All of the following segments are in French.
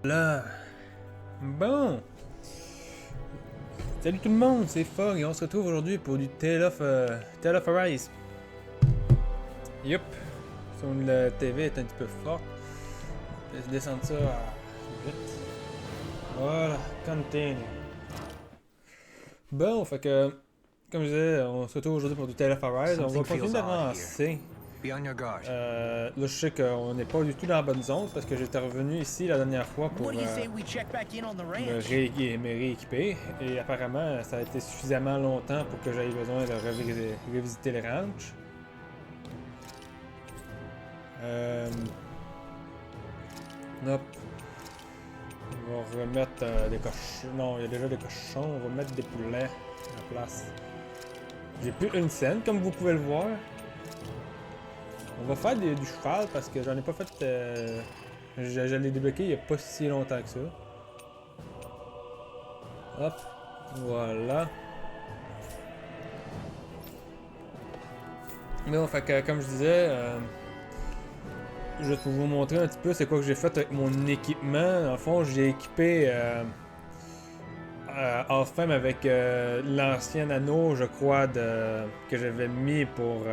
Là. Bon. Salut tout le monde, c'est Fog et on se retrouve aujourd'hui pour du Tale of Arise. Yup. Son la TV est un petit peu forte. Je vais descendre ça à 8. Voilà, continue. Bon, fait que, comme je disais, on se retrouve aujourd'hui pour du Tale of Arise. On va continuer d'avancer. Là, je sais qu'on n'est pas du tout dans la bonne zone parce que j'étais revenu ici la dernière fois pour me rééquiper. Et apparemment, ça a été suffisamment longtemps pour que j'aie besoin de revisiter le ranch. Hop. On va remettre des cochons. Non, il y a déjà des cochons. On va mettre des poulets à la place. J'ai plus une scène, comme vous pouvez le voir. On va faire du cheval parce que j'en ai pas fait. Je l'ai débloqué il y a pas si longtemps que ça. Hop. Voilà. Bon, fait que comme je disais, je vais vous montrer un petit peu c'est quoi que j'ai fait avec mon équipement. En fond, j'ai équipé off-femme avec l'ancien anneau, je crois, que j'avais mis pour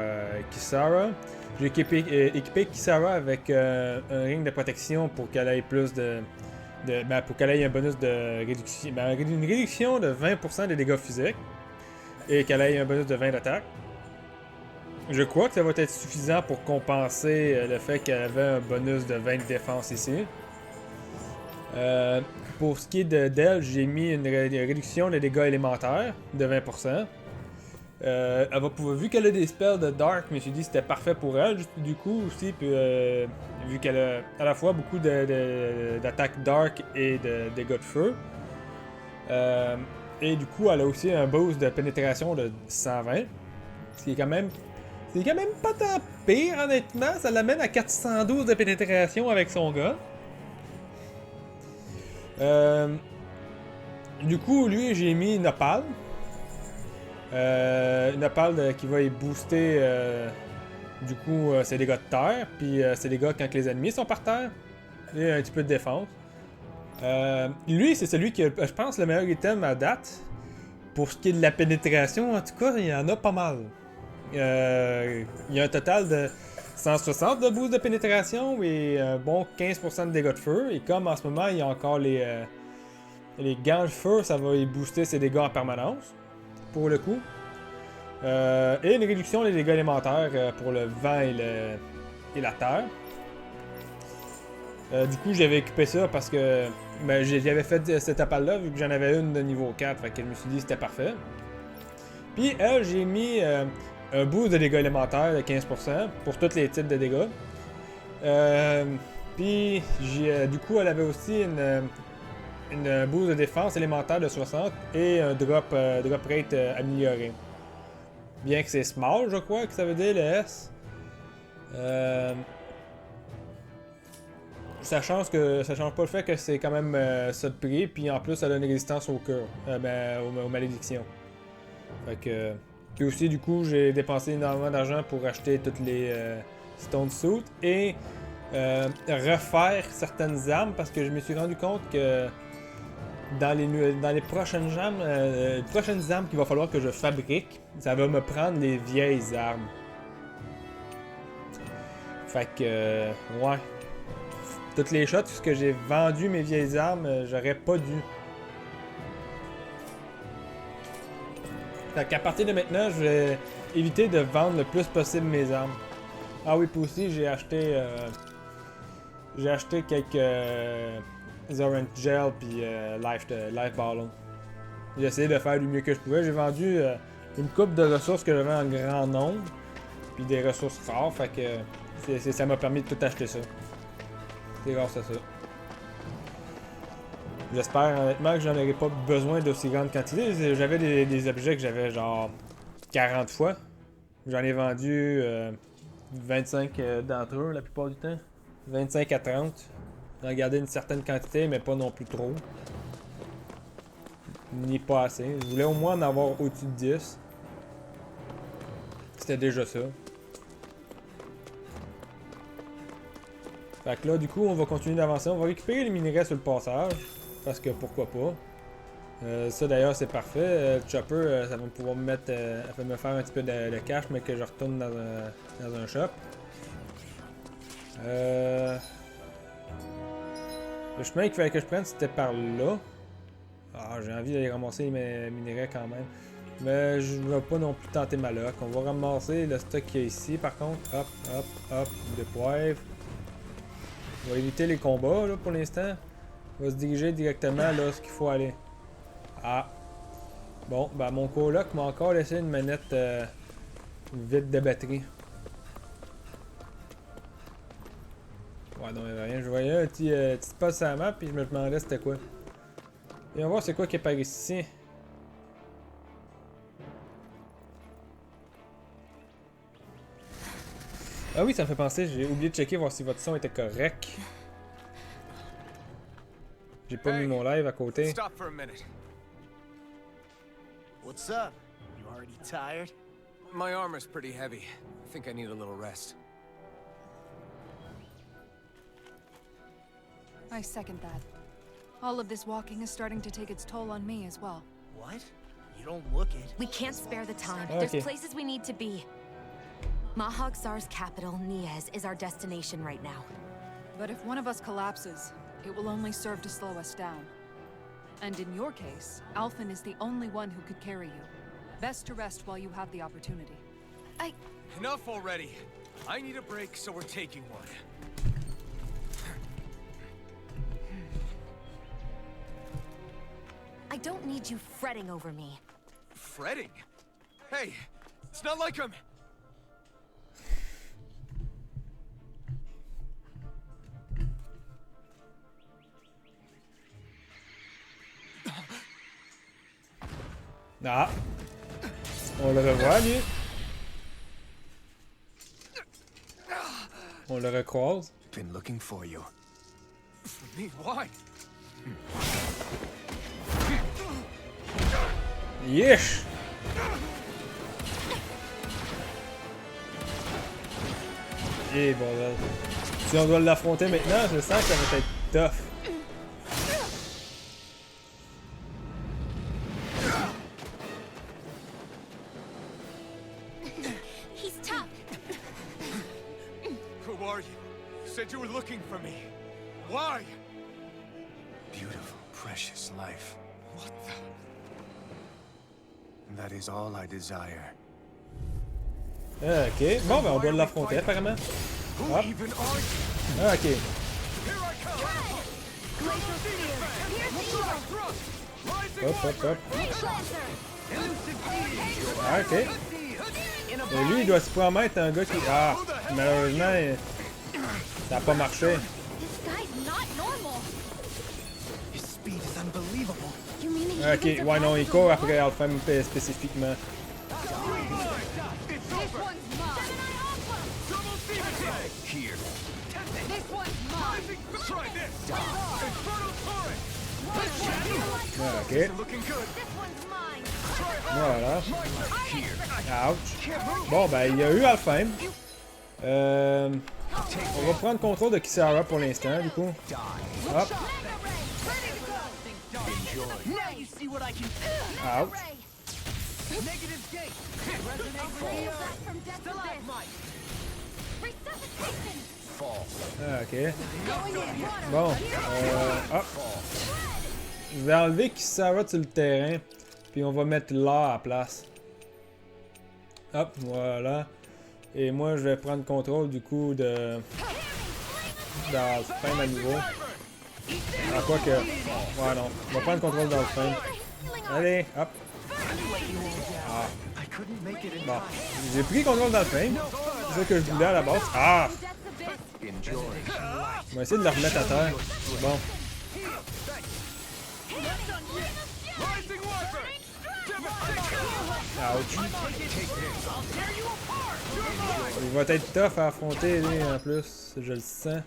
Kisara. J'ai équipé Kisara avec un ring de protection pour qu'elle ait plus pour qu'elle ait un bonus de réduction. Une réduction de 20% des dégâts physiques. Et qu'elle ait un bonus de 20 d'attaque. Je crois que ça va être suffisant pour compenser le fait qu'elle avait un bonus de 20 de défense ici. Pour ce qui est d'elle, j'ai mis une réduction des dégâts élémentaires de 20%. Elle va pouvoir, vu qu'elle a des spells de Dark, je me suis dit que c'était parfait pour elle. Du coup aussi, puis, vu qu'elle a à la fois beaucoup d'attaques Dark et de dégâts de feu. Et du coup, elle a aussi un boost de pénétration de 120. Ce qui est quand même... C'est quand même pas tant pire, honnêtement. Ça l'amène à 412 de pénétration avec son gun. Du coup, lui, j'ai mis Nopal. Nopal qui va y booster du coup ses dégâts de terre, puis ses dégâts quand les ennemis sont par terre. Et un petit peu de défense. Lui, c'est celui qui a, je pense, le meilleur item à date. Pour ce qui est de la pénétration, en tout cas, il y en a pas mal. Il y a un total de 160 de boost de pénétration et un bon 15% de dégâts de feu. Et comme en ce moment, il y a encore les gants de feu, ça va y booster ses dégâts en permanence, pour le coup. Et une réduction des dégâts élémentaires pour le vent et la terre. Du coup, j'avais équipé ça parce que j'avais fait cette appel-là, vu que j'en avais une de niveau 4, fait que je me suis dit que c'était parfait. Puis elle, j'ai mis un boost de dégâts élémentaires de 15% pour tous les types de dégâts. Puis du coup, elle avait aussi une boost de défense élémentaire de 60 et un drop rate amélioré. Bien que c'est small, je crois que ça veut dire le S. Ça change pas le fait que c'est quand même ça de prix, puis en plus elle a une résistance au cœur, aux malédictions. Fait que. Puis aussi, du coup, j'ai dépensé énormément d'argent pour acheter toutes les Stone Suits et refaire certaines armes parce que je me suis rendu compte que dans les prochaines armes qu'il va falloir que je fabrique, ça va me prendre les vieilles armes. Fait que, ouais. Toutes les shots, ce que j'ai vendu mes vieilles armes, j'aurais pas dû. Fait qu'à partir de maintenant, je vais éviter de vendre le plus possible mes armes. Ah oui, puis aussi, j'ai acheté quelques Orange Gel puis Life Ballon. J'ai essayé de faire du mieux que je pouvais. J'ai vendu une coupe de ressources que j'avais en grand nombre, puis des ressources rares, fait que ça m'a permis de tout acheter ça. C'est grâce à ça. J'espère honnêtement que j'en aurai pas besoin d'aussi grande quantité. J'avais des objets que j'avais genre 40 fois. J'en ai vendu 25 d'entre eux la plupart du temps. 25 à 30. J'en ai gardé une certaine quantité, mais pas non plus trop. Ni pas assez. Je voulais au moins en avoir au-dessus de 10. C'était déjà ça. Fait que là, du coup, on va continuer d'avancer. On va récupérer les minerais sur le passage. Parce que pourquoi pas. Ça d'ailleurs, c'est parfait. Le chopper, ça va pouvoir me mettre. Ça va me faire un petit peu de cash, mais que je retourne dans un shop. Le chemin qu'il fallait que je prenne, c'était par là. Ah, j'ai envie d'aller ramasser mes minéraux quand même. Mais je ne vais pas non plus tenter ma luck. On va ramasser le stock qu'il y a ici, par contre. Hop, hop, hop, de poivre. On va éviter les combats, là, pour l'instant. On va se diriger directement là ce qu'il faut aller. Ah. Bon, ben mon coloc m'a encore laissé une manette vide de batterie. Ouais, non, il n'y avait rien. Je voyais un petit spot sur la map, puis je me demandais c'était quoi. Et on va voir c'est quoi qui apparaît ici. Ah oui, ça me fait penser, j'ai oublié de checker voir si votre son était correct. J'ai pas mis mon live à côté. Stop for a minute. What's up? You already tired? My armor's pretty heavy. I think I need a little rest. I second that. All of this walking is starting to take its toll on me as well. What? You don't look it. We can't spare the time. Okay. There's places we need to be. Mahag Tsar's capital, Niez, is our destination right now. But if one of us collapses, it will only serve to slow us down. And in your case, Alphen is the only one who could carry you. Best to rest while you have the opportunity. Enough already. I need a break, so we're taking one. I don't need you fretting over me. Fretting? Hey, it's not like I'm... Ah! On le revoit, lui. On le recroise. Been looking for you. For me? Why? Yesh! Et bordel. Si on doit l'affronter maintenant, je sens que ça va être tough. He's tough. Who are you? You said you were looking for me. Why? Beautiful, precious life. What the... That is all I desire. Ok, bon ben on doit l'affronter apparemment. Who Hop. even are you? Ah, ok. Here I come! Hop, hop, hop. Ah, ok. Et lui, il doit se promettre un gars qui... Ah, malheureusement, ça n'a pas marché. This guy's not normal. His speed is unbelievable. You mean he Ok, even ouais, non, il survived court all après Alphen spécifiquement. It's over! Here. Try this! Infernal torrent! Ah, ok, Looking good! This one's mine. voilà. Here! Ouch. Bon, ben, il y a eu Alphen. On va prendre contrôle de Kisara pour l'instant, du coup. Hop. Now you see what I can do. Ouch. Negative gate. Resonate From death to this. Resuscitation. Ah, ok. Bon, hop. Je vais enlever Kisara sur le terrain. Puis on va mettre leur à la place. Hop, voilà. Et moi, je vais prendre contrôle du coup de d'Alphen à nouveau. Ah, quoi que... Ouais, non. On va prendre contrôle d'Alphen. Allez, hop. Ah. Bon. J'ai pris contrôle d'Alphen. C'est ça que je voulais à la base. Ah! On va essayer de la remettre à terre. Bon. Ouch. Il va être tough à affronter lui en plus, je le sens.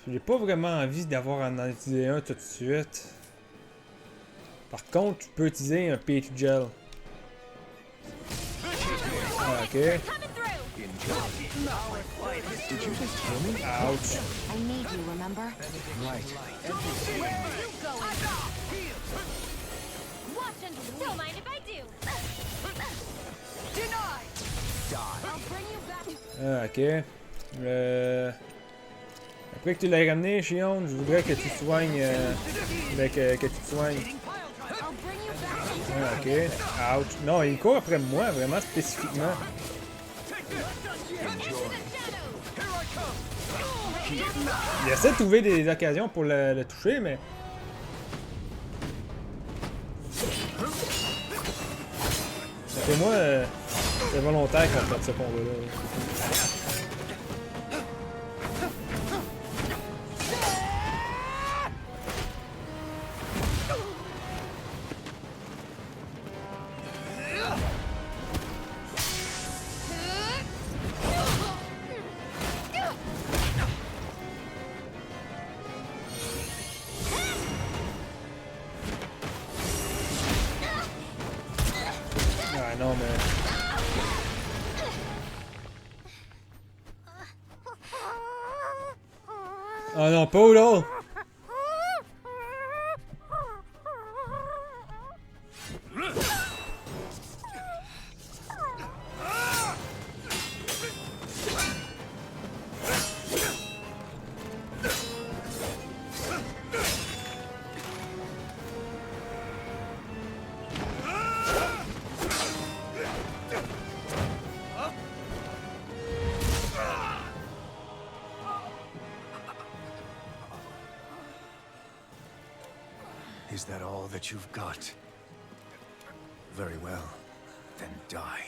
J'ai pas vraiment envie d'avoir en utiliser un tout de suite. Par contre, tu peux utiliser un peach gel. Ah, ok. Did you just hear me? Ouch. I need you, remember? Right. Watch and don't mind if I do. I'll bring you back. Ah, ok. Après que tu l'aies ramené, Shion, je voudrais que tu soignes. Que tu te soignes. I'll bring you back. Ah, ok. Ouch. Non, il court après moi, vraiment spécifiquement. Il essaie de trouver des occasions pour le toucher, mais. Pour moi, c'est volontaire qu'on fasse ce combat-là. Ah non, mais. Oh non, Polo! Is that all that you've got? Very well. Then die.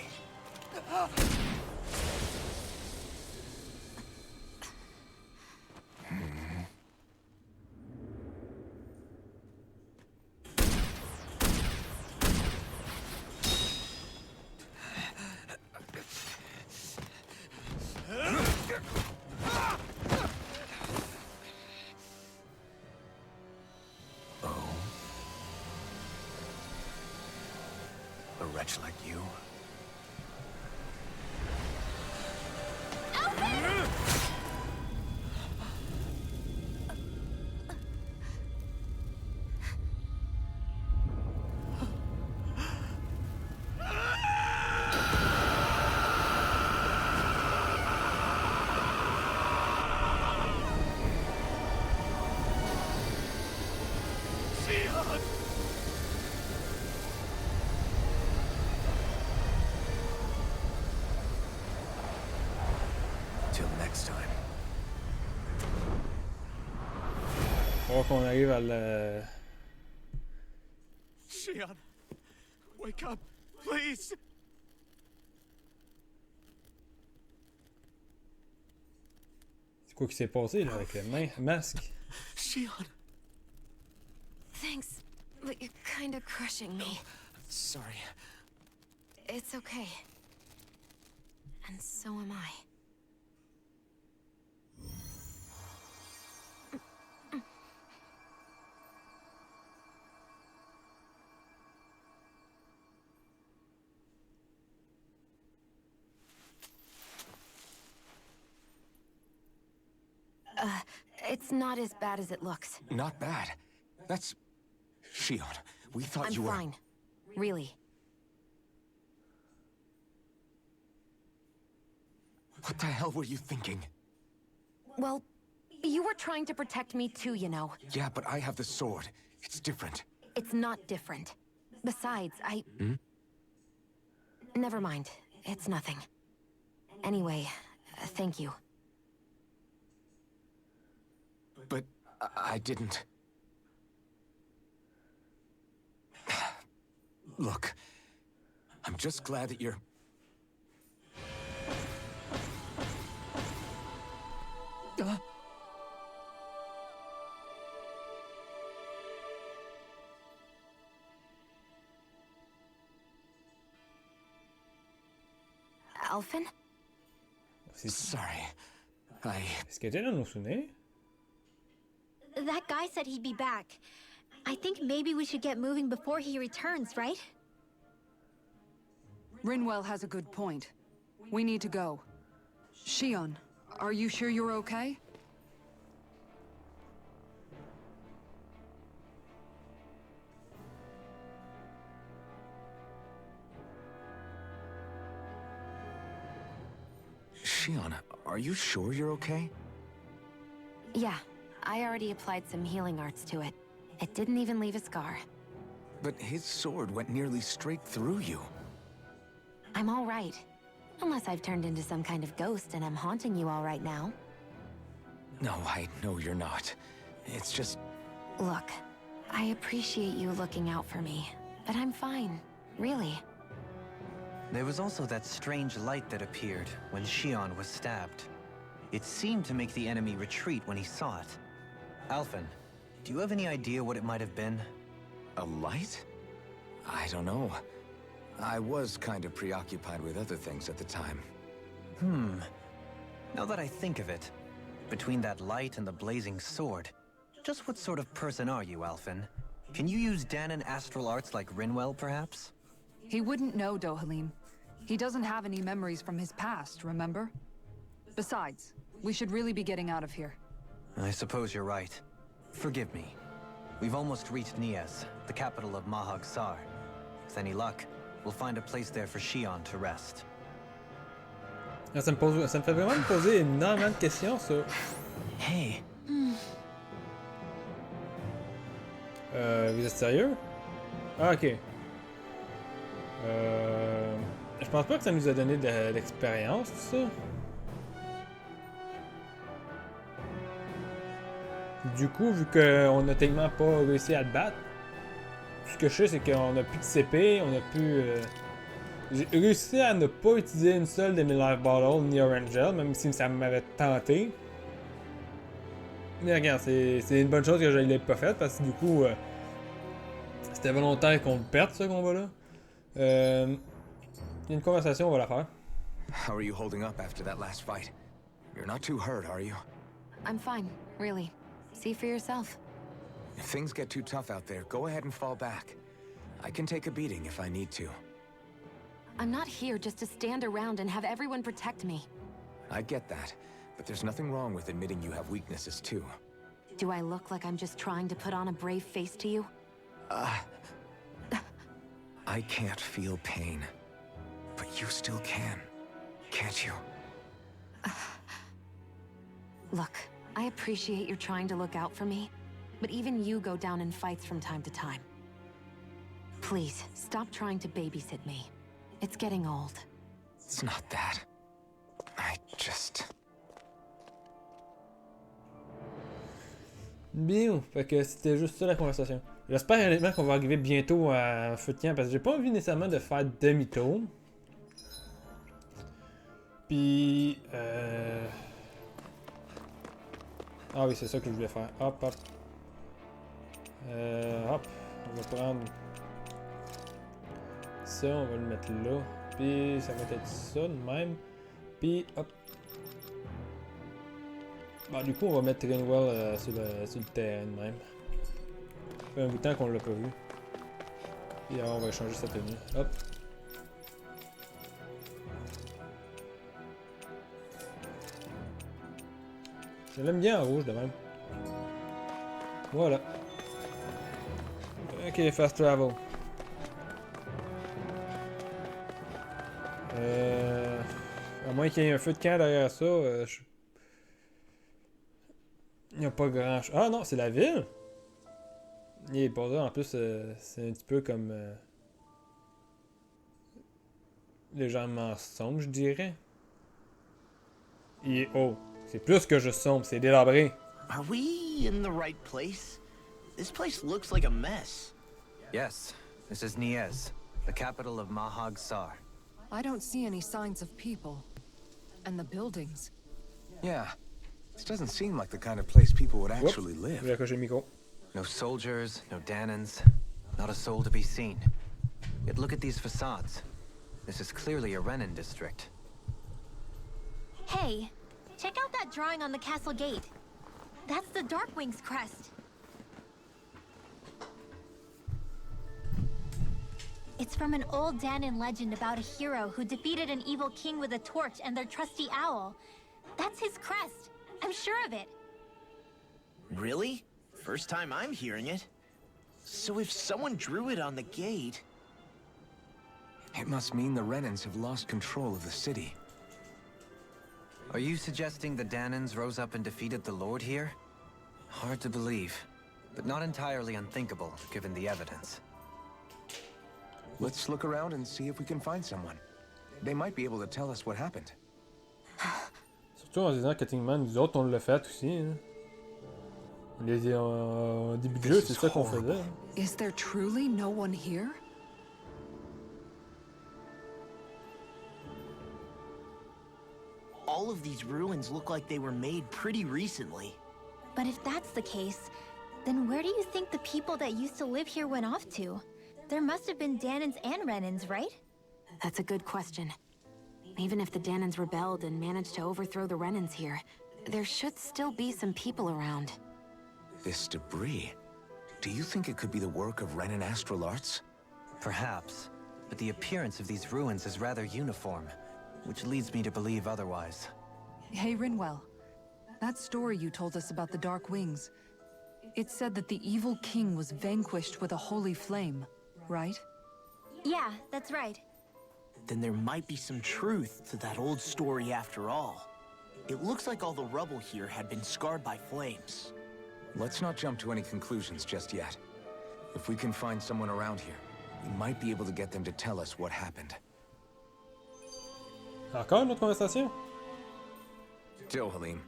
A wretch like you? Till next time. Faut qu'on arrive à le. Shion, wake up, please. C'est quoi qui s'est passé là avec le masque? Shion. Thanks, but you're kinda crushing me. Sorry. It's okay. And so am I. It's not as bad as it looks. Not bad. That's... Shion, we thought I'm you were... fine. Really. What the hell were you thinking? Well, you were trying to protect me too, you know. Yeah, but I have the sword. It's different. It's not different. Besides, Never mind. It's nothing. Anyway, thank you. But I didn't... Look, I'm just glad that you're... Alphen? Sorry. Est-ce que t'es dans nos souvenirs? That guy said he'd be back. I think maybe we should get moving before he returns, right? Rinwell has a good point. We need to go. Shion, are you sure you're okay? Shion, are you sure you're okay? Yeah, I already applied some healing arts to it. It didn't even leave a scar. But his sword went nearly straight through you. I'm all right. Unless I've turned into some kind of ghost and I'm haunting you all right now. No, I know you're not. It's just... Look, I appreciate you looking out for me, but I'm fine, really. There was also that strange light that appeared when Shion was stabbed. It seemed to make the enemy retreat when he saw it. Alphen, do you have any idea what it might have been? A light? I don't know. I was kind of preoccupied with other things at the time. Now that I think of it, between that light and the blazing sword, just what sort of person are you, Alphen? Can you use Danon astral arts like Rinwell, perhaps? He wouldn't know, Dohalim. He doesn't have any memories from his past, remember? Besides, we should really be getting out of here. I suppose you're right. Forgive me. We've almost reached Niez, the capital of Mahag Sar. With any luck, we'll find a place there for Shion to rest. Là, ça me fait vraiment me poser énormément de questions, ça. Hey. Vous êtes sérieux? Ah, ok. Je pense pas que ça nous a donné de l'expérience, tout ça. Du coup, vu qu'on a tellement pas réussi à le battre, tout ce que je sais, c'est qu'on a plus de CP, on a plus... J'ai réussi à ne pas utiliser une seule de mes life bottles ni Orange Gel, même si ça m'avait tenté. Mais regarde, c'est une bonne chose que je l'ai pas faite, parce que du coup, c'était volontaire qu'on le perde, ce combat-là. Il y a une conversation, on va la faire. How are you holding up after that last fight? You're not too hurt, are you? I'm fine, really. See for yourself. If things get too tough out there, go ahead and fall back. I can take a beating if I need to. I'm not here just to stand around and have everyone protect me. I get that, but there's nothing wrong with admitting you have weaknesses too. Do I look like I'm just trying to put on a brave face to you? I can't feel pain, but you still can, can't you? Look, I appreciate you're trying to look out for me, but even you go down in fights from time to time. Please, stop trying to babysit me. It's getting old. It's not that. I just... Bien, fait que c'était juste ça la conversation. J'espère honnêtement qu'on va arriver bientôt à un feu de camp, parce que j'ai pas envie nécessairement de faire demi-tour. Puis... Ah oui, c'est ça que je voulais faire. Hop, hop. Hop, on va prendre... Ça, on va le mettre là. Puis ça va être ça de même. Puis hop. Bon, du coup, on va mettre Rinwell sur le terrain de même. Ça fait un bout de temps qu'on l'a pas vu. Puis alors, on va changer sa tenue. Hop. Je l'aime bien en rouge de même. Voilà. Ok, fast travel. À moins qu'il y ait un feu de camp derrière ça, il n'y a pas grand chose. Ah non, c'est la ville! Il est pas là, en plus, c'est un petit peu comme. Légèrement sombre, je dirais. Il est haut. C'est plus que juste sombre, c'est délabré. Are we in the right place? This place looks like a mess. Yes, this is Niez, the capital of Mahag Sar. I don't see any signs of people. And the buildings. Yeah, this doesn't seem like the kind of place people would actually live. J'ai accroché le micro. No soldiers, no Danons, not a soul to be seen. Yet look at these facades. This is clearly a Renan district. Hey, check out that drawing on the castle gate. That's the Darkwing's crest. It's from an old Danon legend about a hero who defeated an evil king with a torch and their trusty owl. That's his crest. I'm sure of it. Really? First time I'm hearing it. So if someone drew it on the gate... It must mean the Renans have lost control of the city. Are you suggesting the Danons rose up and defeated the Lord here? Hard to believe, but not entirely unthinkable, given the evidence. Let's look around and see if we can find someone. They might be able to tell us what happened. Surtout en se disant que techniquement, nous autres, on l'a fait aussi. Hein. Au début du jeu, c'est ça qu'on faisait. Hein. Is there truly no one here? All of these ruins look like they were made pretty recently. But if that's the case, then where do you think the people that used to live here went off to? There must have been Danons and Renans, right? That's a good question. Even if the Danons rebelled and managed to overthrow the Renans here, there should still be some people around. This debris... Do you think it could be the work of Renan astral arts? Perhaps, but the appearance of these ruins is rather uniform, which leads me to believe otherwise. Hey, Rinwell. That story you told us about the Dark Wings. It said that the evil king was vanquished with a holy flame, right? Yeah, that's right. Then there might be some truth to that old story after all. It looks like all the rubble here had been scarred by flames. Let's not jump to any conclusions just yet. If we can find someone around here, we might be able to get them to tell us what happened. Encore une autre conversation? Dohalim,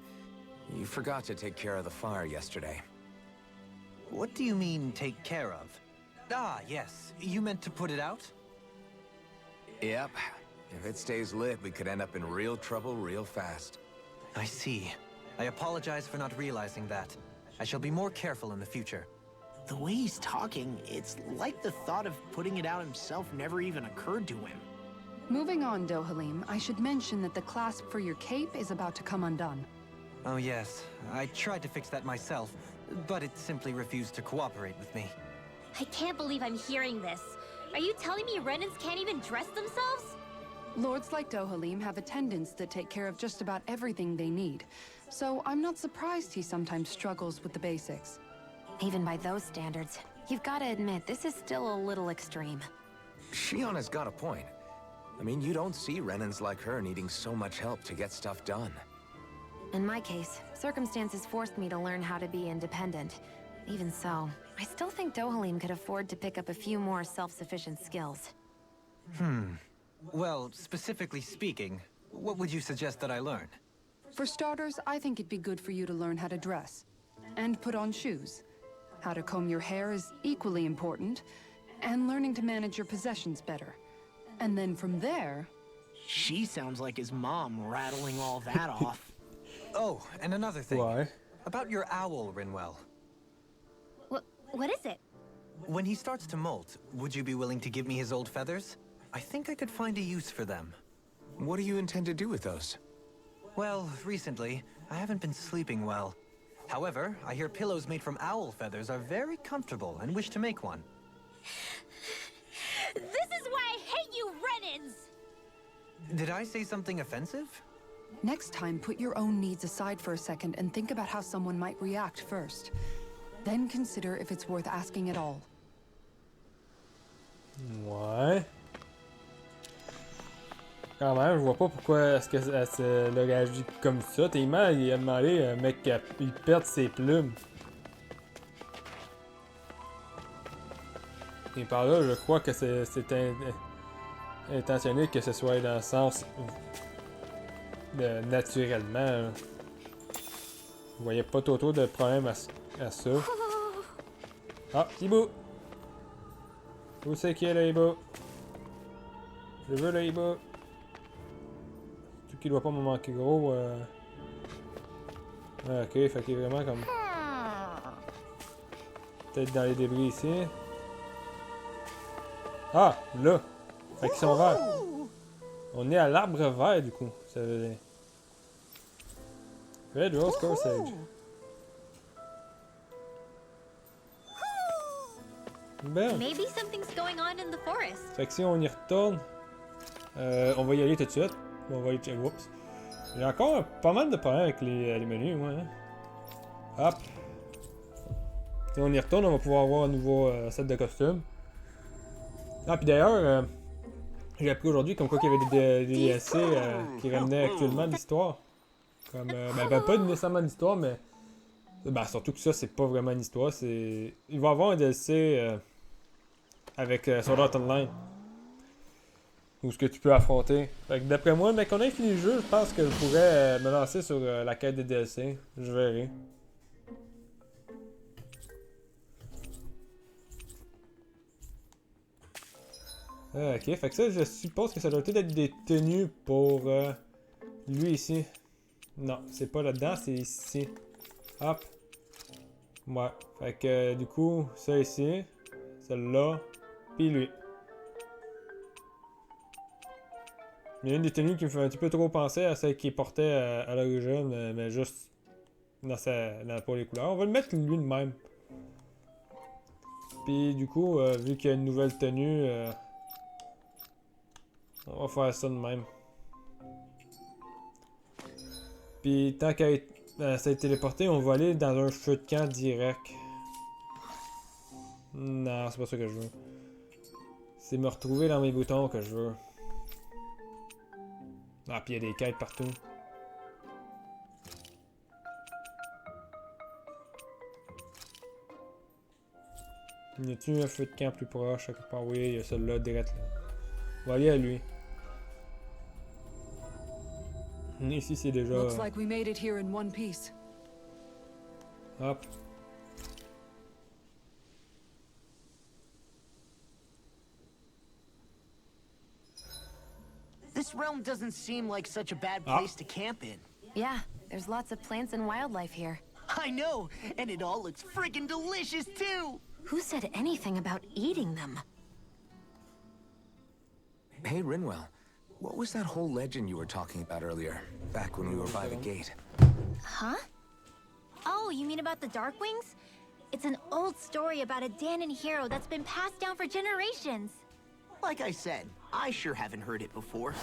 you forgot to take care of the fire yesterday. What do you mean, take care of? Ah, yes. You meant to put it out? Yep. If it stays lit, we could end up in real trouble real fast. I see. I apologize for not realizing that. I shall be more careful in the future. The way he's talking, it's like the thought of putting it out himself never even occurred to him. Moving on, Dohalim, I should mention that the clasp for your cape is about to come undone. Oh yes, I tried to fix that myself, but it simply refused to cooperate with me. I can't believe I'm hearing this. Are you telling me Renans can't even dress themselves? Lords like Dohalim have attendants that take care of just about everything they need, so I'm not surprised he sometimes struggles with the basics. Even by those standards, you've got to admit this is still a little extreme. Shion has got a point. I mean, you don't see Renans like her needing so much help to get stuff done. In my case, circumstances forced me to learn how to be independent. Even so, I still think Dohalim could afford to pick up a few more self-sufficient skills. Well, specifically speaking, what would you suggest that I learn? For starters, I think it'd be good for you to learn how to dress. And put on shoes. How to comb your hair is equally important. And learning to manage your possessions better. And then from there... She sounds like his mom rattling all that off. Oh, and another thing. Why? About your owl, Rinwell. What is it? When he starts to molt, would you be willing to give me his old feathers? I think I could find a use for them. What do you intend to do with those? Well, recently, I haven't been sleeping well. However, I hear pillows made from owl feathers are very comfortable and wish to make one. This is why I hate you, Renans! Did I say something offensive? Next time, put your own needs aside for a second and think about how someone might react first. Then consider if it's worth asking at all. Ouais. Quand même, je vois pas pourquoi est-ce qu'elle a réagi comme ça. Tellement, il a demandé un mec qu'il perde ses plumes. Et par là, je crois que c'est intentionné que ce soit dans le sens de naturellement. Je voyais pas trop de problème à ça. Ah, petit bout! Où c'est qu'il y a le hibou? Je veux le hibou. Tout qui doit pas me manquer gros. Ah, ok, fait qu'il est vraiment comme... Peut-être dans les débris ici. Ah, là! Fait qu'ils sont verts. On est à l'arbre vert du coup. Ça veut dire... Red Rose Corsage. Ben. Maybe something's going on in the forest. Fait que si on y retourne, on va y aller tout de suite. On va y checker. Oups. J'ai encore pas mal de problèmes avec les menus, moi. Hein. Hop. Si on y retourne, on va pouvoir avoir un nouveau set de costumes. Ah, puis d'ailleurs, j'ai appris aujourd'hui comme quoi qu'il y avait des DLC qui ramenaient actuellement l'histoire. Comme, ben, pas nécessairement l'histoire, mais. Ben, surtout que ça, c'est pas vraiment une histoire. C'est. Il va y avoir un DLC avec Sword Art Online. Ou ce que tu peux affronter. Fait que d'après moi, dès qu'on a fini le jeu, je pense que je pourrais me lancer sur la quête des DLC. Je verrai. Ok, fait que ça, je suppose que ça doit être des tenues pour lui ici. Non, c'est pas là-dedans, c'est ici. Hop. Ouais, fait que du coup, ça ici, celle-là, puis lui. Il y a une des tenues qui me fait un petit peu trop penser à celle qu'il portait à l'origine, mais juste pour les couleurs. On va le mettre lui de même. Puis du coup, vu qu'il y a une nouvelle tenue, on va faire ça de même. Puis tant qu'à ça est téléporté, on va aller dans un feu de camp direct. Non, c'est pas ça que je veux. C'est me retrouver dans mes boutons que je veux. Ah, puis il y a des quêtes partout. Y a-tu un feu de camp plus proche quelque part? Oui, il y a celui-là direct là. On va aller à lui. Ici c'est déjà. Looks like we made it here in one piece. Hop. This realm doesn't seem like such a bad place to camp in. Yeah, there's lots of plants and wildlife here. I know, and it all looks friggin' delicious too! Who said anything about eating them? Hey, Rinwell. What was that whole legend you were talking about earlier, back when we were by the gate? Huh? Oh, you mean about the Darkwings? It's an old story about a Danon hero that's been passed down for generations. Like I said, I sure haven't heard it before.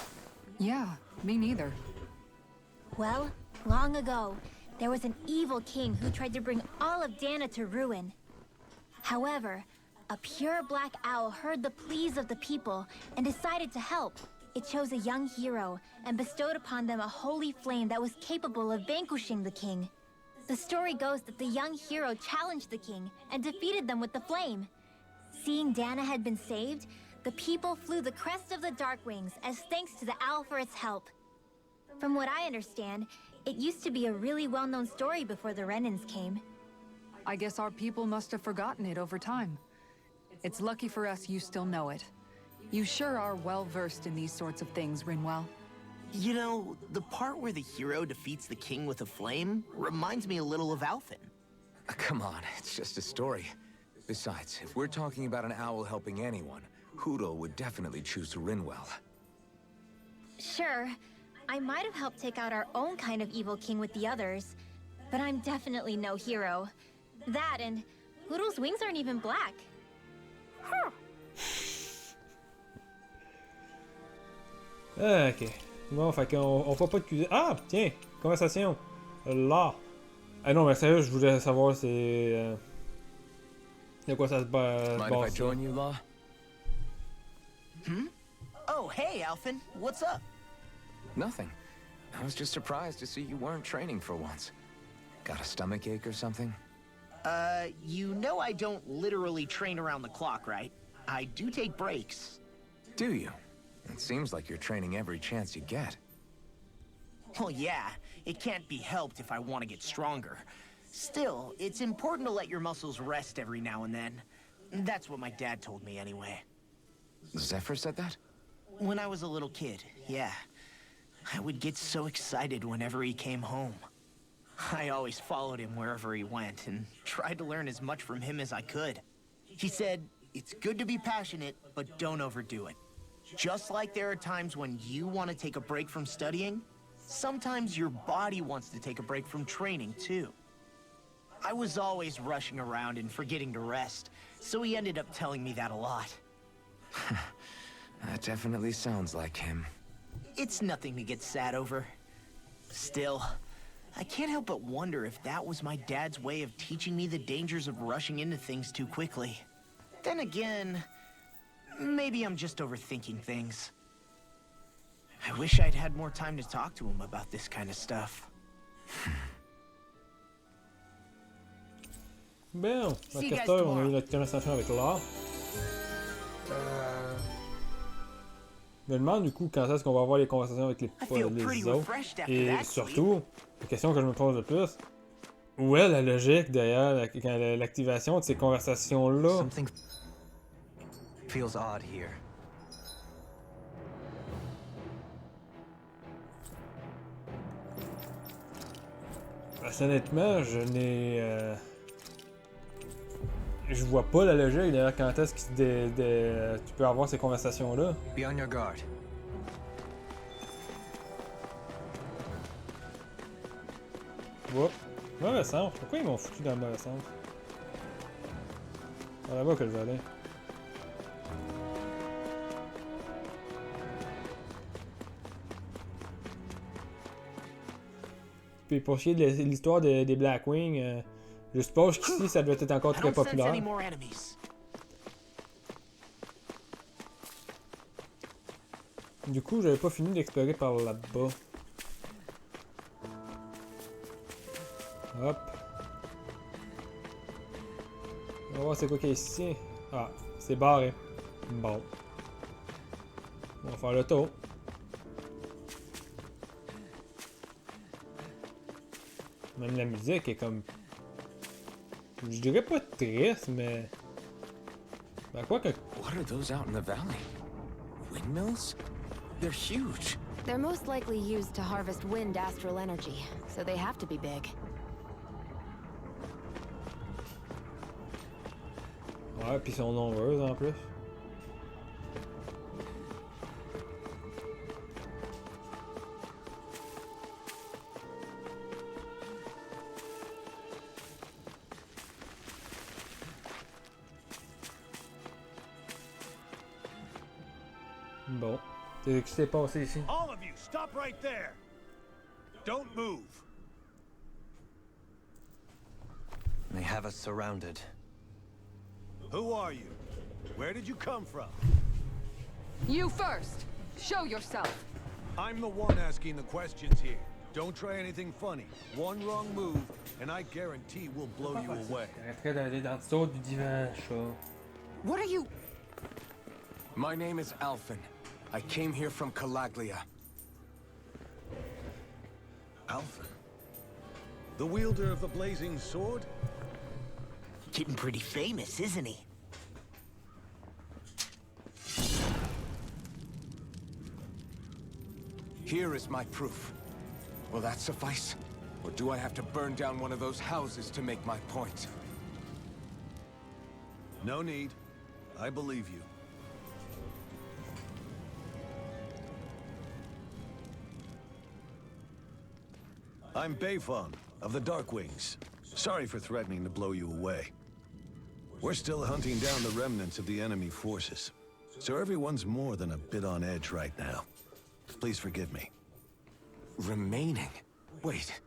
Yeah, me neither. Well, long ago, there was an evil king who tried to bring all of Dana to ruin. However, a pure black owl heard the pleas of the people and decided to help. It chose a young hero and bestowed upon them a holy flame that was capable of vanquishing the king. The story goes that the young hero challenged the king and defeated them with the flame. Seeing Dana had been saved, the people flew the crest of the Darkwings as thanks to the owl for its help. From what I understand, it used to be a really well-known story before the Renans came. I guess our people must have forgotten it over time. It's lucky for us you still know it. You sure are well-versed in these sorts of things, Rinwell. You know, the part where the hero defeats the king with a flame reminds me a little of Alphen. Come on, it's just a story. Besides, if we're talking about an owl helping anyone, Hootle would definitely choose Rinwell. Sure, I might have helped take out our own kind of evil king with the others, but I'm definitely no hero. That and Hootle's wings aren't even black. Huh. Ok. Bon, fait qu'on fera pas de cuisine. Ah, tiens, conversation. Là. Ah non, mais sérieux, je voulais savoir c'est. De quoi ça se Mind if I base. join you, Law? Hmm? Oh, hey, Alphen. What's up? Nothing. I was just surprised to see you weren't training for once. Got a stomachache or something? You know I don't literally train around the clock, right? I do take breaks. Do you? It seems like you're training every chance you get. Well, yeah, it can't be helped if I want to get stronger. Still, it's important to let your muscles rest every now and then. That's what my dad told me anyway. Zephyr said that? When I was a little kid, yeah. I would get so excited whenever he came home. I always followed him wherever he went and tried to learn as much from him as I could. He said, it's good to be passionate, but don't overdo it. Just like there are times when you want to take a break from studying, sometimes your body wants to take a break from training too. I was always rushing around and forgetting to rest, so he ended up telling me that a lot. That definitely sounds like him. It's nothing to get sad over. Still, I can't help but wonder if that was my dad's way of teaching me the dangers of rushing into things too quickly. Then again, maybe I'm just overthinking things. I wish I'd had more time to talk to him about this kind of stuff. Bien, à 4 heures, on a eu notre conversation avec leur. Je me demande du coup quand est-ce qu'on va avoir les conversations avec les autres. Et surtout, la question que je me pose le plus, où est la logique derrière l'activation de ces conversations-là? Something feels odd here. Parce honnêtement, je vois pas la logique derrière quand est-ce que tu peux avoir ces conversations-là. Be on your guard. Oups. Mauvais sens. Pourquoi ils m'ont foutu dans le mauvais sens? C'est là-bas que je vais aller. Puis pour ce qui est de l'histoire des Blackwing, je suppose qu'ici ça doit être encore très populaire. Du coup, j'avais pas fini d'explorer par là-bas. Hop. On va voir c'est quoi qu'il y a ici. Ah, c'est barré. Bon. On va faire le tour. Même la musique est comme... Je dirais pas triste, mais... Ben quoi que... What are those out in the valley? Windmills? They're huge. They're most likely used to harvest wind astral energy, so they have to be big. Ouais, pis ils sont nombreuses en plus. Bon. Qu'est-ce qui s'est passé ici? All of you, stop right there. Don't move. They have us surrounded. Who are you? Where did you come from? You first! Show yourself! I'm the one asking the questions here. Don't try anything funny. One wrong move, and I guarantee we'll blow you away. Arrêterais d'aller dans le saut du divan, chat. What are you... My name is Alphen. I came here from Calaglia. Alphen? The wielder of the blazing sword? Getting pretty famous, isn't he? Here is my proof. Will that suffice? Or do I have to burn down one of those houses to make my point? No need. I believe you. I'm Bayfon, of the Darkwings. Sorry for threatening to blow you away. We're still hunting down the remnants of the enemy forces, so everyone's more than a bit on edge right now. Please forgive me. Remaining? Wait,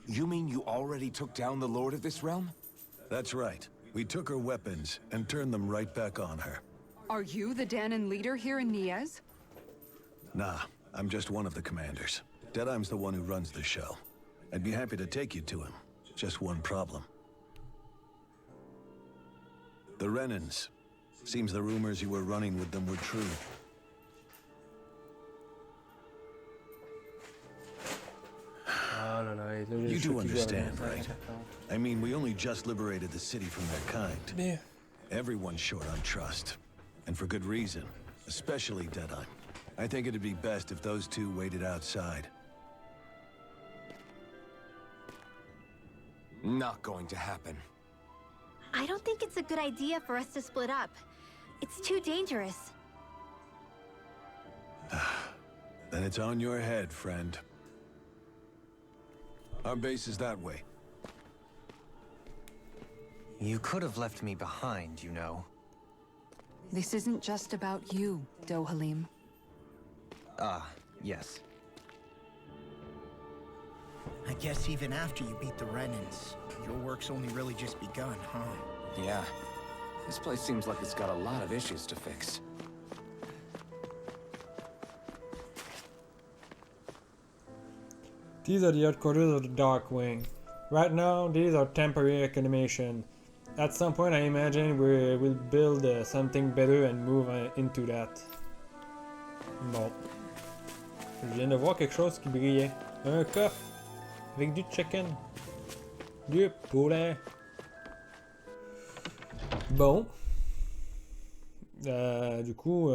you mean you already took down the Lord of this realm? That's right. We took her weapons and turned them right back on her. Are you the Danon leader here in Niez? Nah, I'm just one of the commanders. Deadeye's the one who runs the show. I'd be happy to take you to him. Just one problem. The Renans. Seems the rumors you were running with them were true. You do understand, right? I mean, we only just liberated the city from their kind. Yeah. Everyone's short on trust. And for good reason. Especially Deadeye. I think it'd be best if those two waited outside. Not going to happen. I don't think it's a good idea for us to split up. It's too dangerous. Then it's on your head, friend. Our base is that way. You could have left me behind, you know. This isn't just about you, Dohalim. Ah, yes. I guess even after you beat the Renans, your work's only really just begun, huh? Yeah. This place seems like it's got a lot of issues to fix. These are the headquarters of the Darkwing. Right now, these are temporary acclimation. At some point, I imagine we will build something better and move into that. Bon. Je viens de voir quelque chose qui brillait. Un coffre avec du chicken. Du poulet. Bon. Du coup,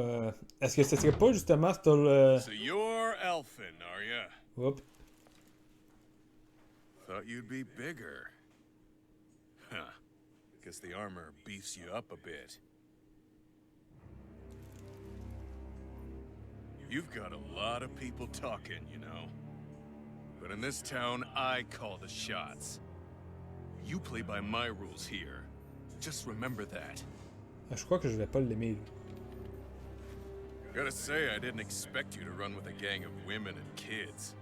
est-ce que ce serait pas justement ce... So you're Elfin, are ya? Whoop. Thought you'd be bigger. Huh. Guess the armor beefs you up a bit. You've got a lot of people talking, you know. But in this town, I call the shots. You play by my rules here. Just remember that. Je crois que je vais pas l'aimer. Gotta say, I didn't expect you to run with a gang of women and kids.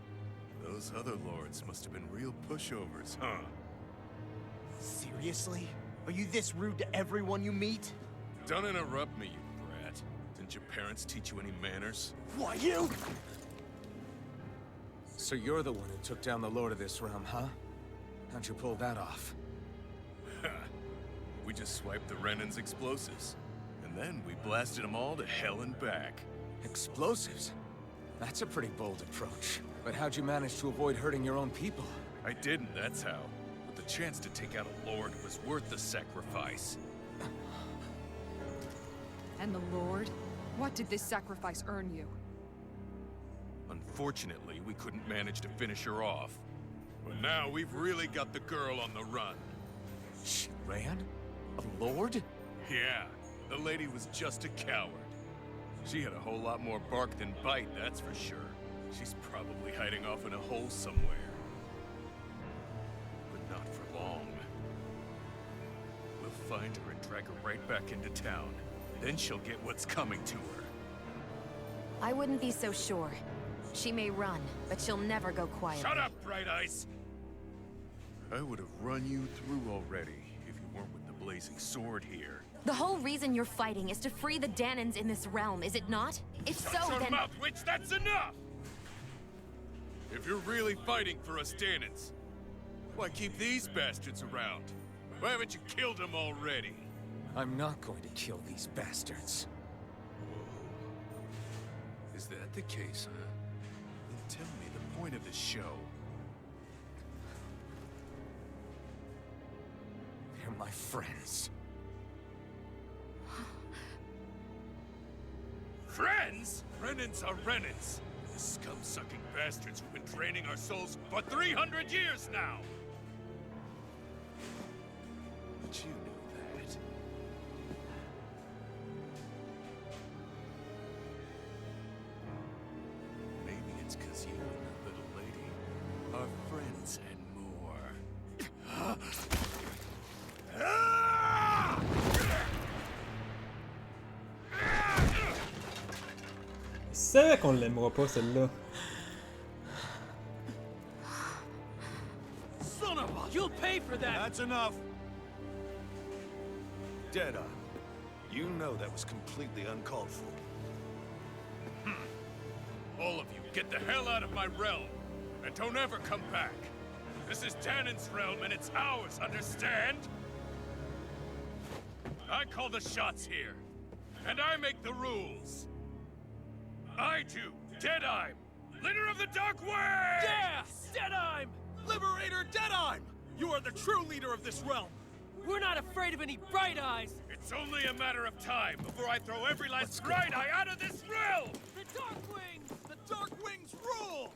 Those other lords must have been real pushovers, huh? Seriously? Are you this rude to everyone you meet? Don't interrupt me, you brat. Didn't your parents teach you any manners? Why, you? So you're the one who took down the Lord of this realm, huh? How'd you pull that off? We just swiped the Renan's explosives. And then we blasted them all to hell and back. Explosives? That's a pretty bold approach. But how'd you manage to avoid hurting your own people? I didn't, that's how. But the chance to take out a lord was worth the sacrifice. And the Lord? What did this sacrifice earn you? Unfortunately, we couldn't manage to finish her off. But now we've really got the girl on the run. She ran? A lord? Yeah, the lady was just a coward. She had a whole lot more bark than bite, that's for sure. She's probably hiding off in a hole somewhere. But not for long. We'll find her and drag her right back into town. Then she'll get what's coming to her. I wouldn't be so sure. She may run, but she'll never go quiet. Shut up, Bright Eyes! I would have run you through already if you weren't with the blazing sword here. The whole reason you're fighting is to free the Danans in this realm, is it not? If so, Shut your then... mouth, witch! That's enough! If you're really fighting for us Danans, why keep these bastards around? Why haven't you killed them already? I'm not going to kill these bastards. Is that the case, huh? Then tell me the point of the show. They're my friends. Friends? Renans are Renans. The scum-sucking bastards who've been draining our souls for 300 years now! But you knew that. Maybe it's because you and the little lady are friends and more. Je savais qu'on l'aimera pas celle-là. Son of a... You'll pay for that! That's enough! Deadeye, you know that was completely uncalled for. All of you, get the hell out of my realm! And don't ever come back! This is Danan's realm and it's ours, understand? I call the shots here. And I make the rules. I do, Deadeye, leader of the Darkwing! Yeah! Deadeye! Liberator Deadeye! You are the true leader of this realm! We're not afraid of any Bright Eyes! It's only a matter of time before I throw every last Bright Eye out of this realm! The Darkwings! The Darkwings rule!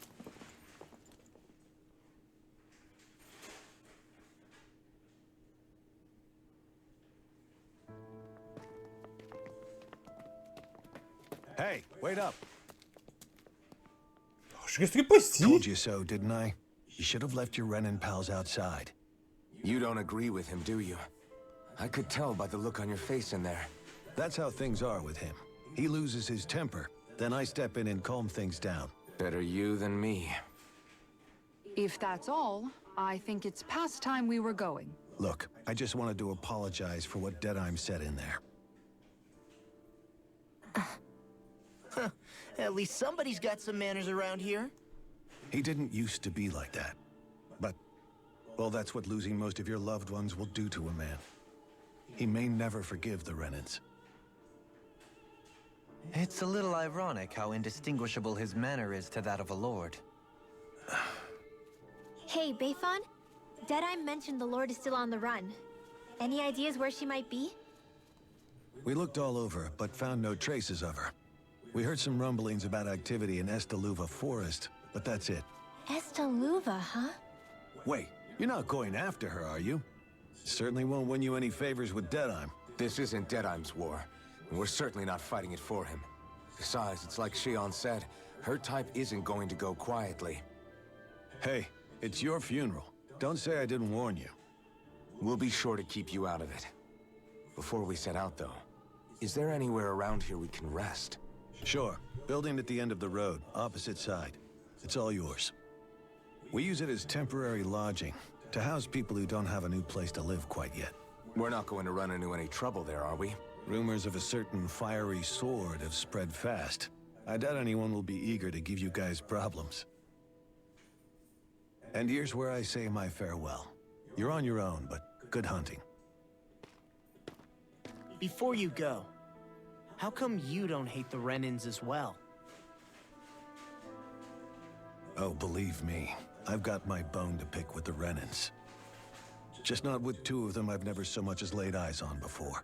Hey, wait up. Je resterai pas ici. Told you so, didn't I? You should have left your Renan pals outside. You don't agree with him, do you? I could tell by the look on your face in there. That's how things are with him. He loses his temper, then I step in and calm things down. Better you than me. If that's all, I think it's past time we were going. Look, I just wanted to apologize for what Deadheim said in there. At least somebody's got some manners around here. He didn't used to be like that. But, well, that's what losing most of your loved ones will do to a man. He may never forgive the Renans. It's a little ironic how indistinguishable his manner is to that of a lord. Hey, Bayfon? Deadeye mentioned the Lord is still on the run. Any ideas where she might be? We looked all over, but found no traces of her. We heard some rumblings about activity in Estaluva Forest, but that's it. Estaluva, huh? Wait, you're not going after her, are you? Certainly won't win you any favors with Deadheim. This isn't Deadheim's war, and we're certainly not fighting it for him. Besides, it's like Shion said, her type isn't going to go quietly. Hey, it's your funeral. Don't say I didn't warn you. We'll be sure to keep you out of it. Before we set out, though, is there anywhere around here we can rest? Sure. Building at the end of the road, opposite side. It's all yours. We use it as temporary lodging, to house people who don't have a new place to live quite yet. We're not going to run into any trouble there, are we? Rumors of a certain fiery sword have spread fast. I doubt anyone will be eager to give you guys problems. And here's where I say my farewell. You're on your own, but good hunting. Before you go, how come you don't hate the Renans as well? Oh, believe me, I've got my bone to pick with the Renans. Just not with two of them I've never so much as laid eyes on before.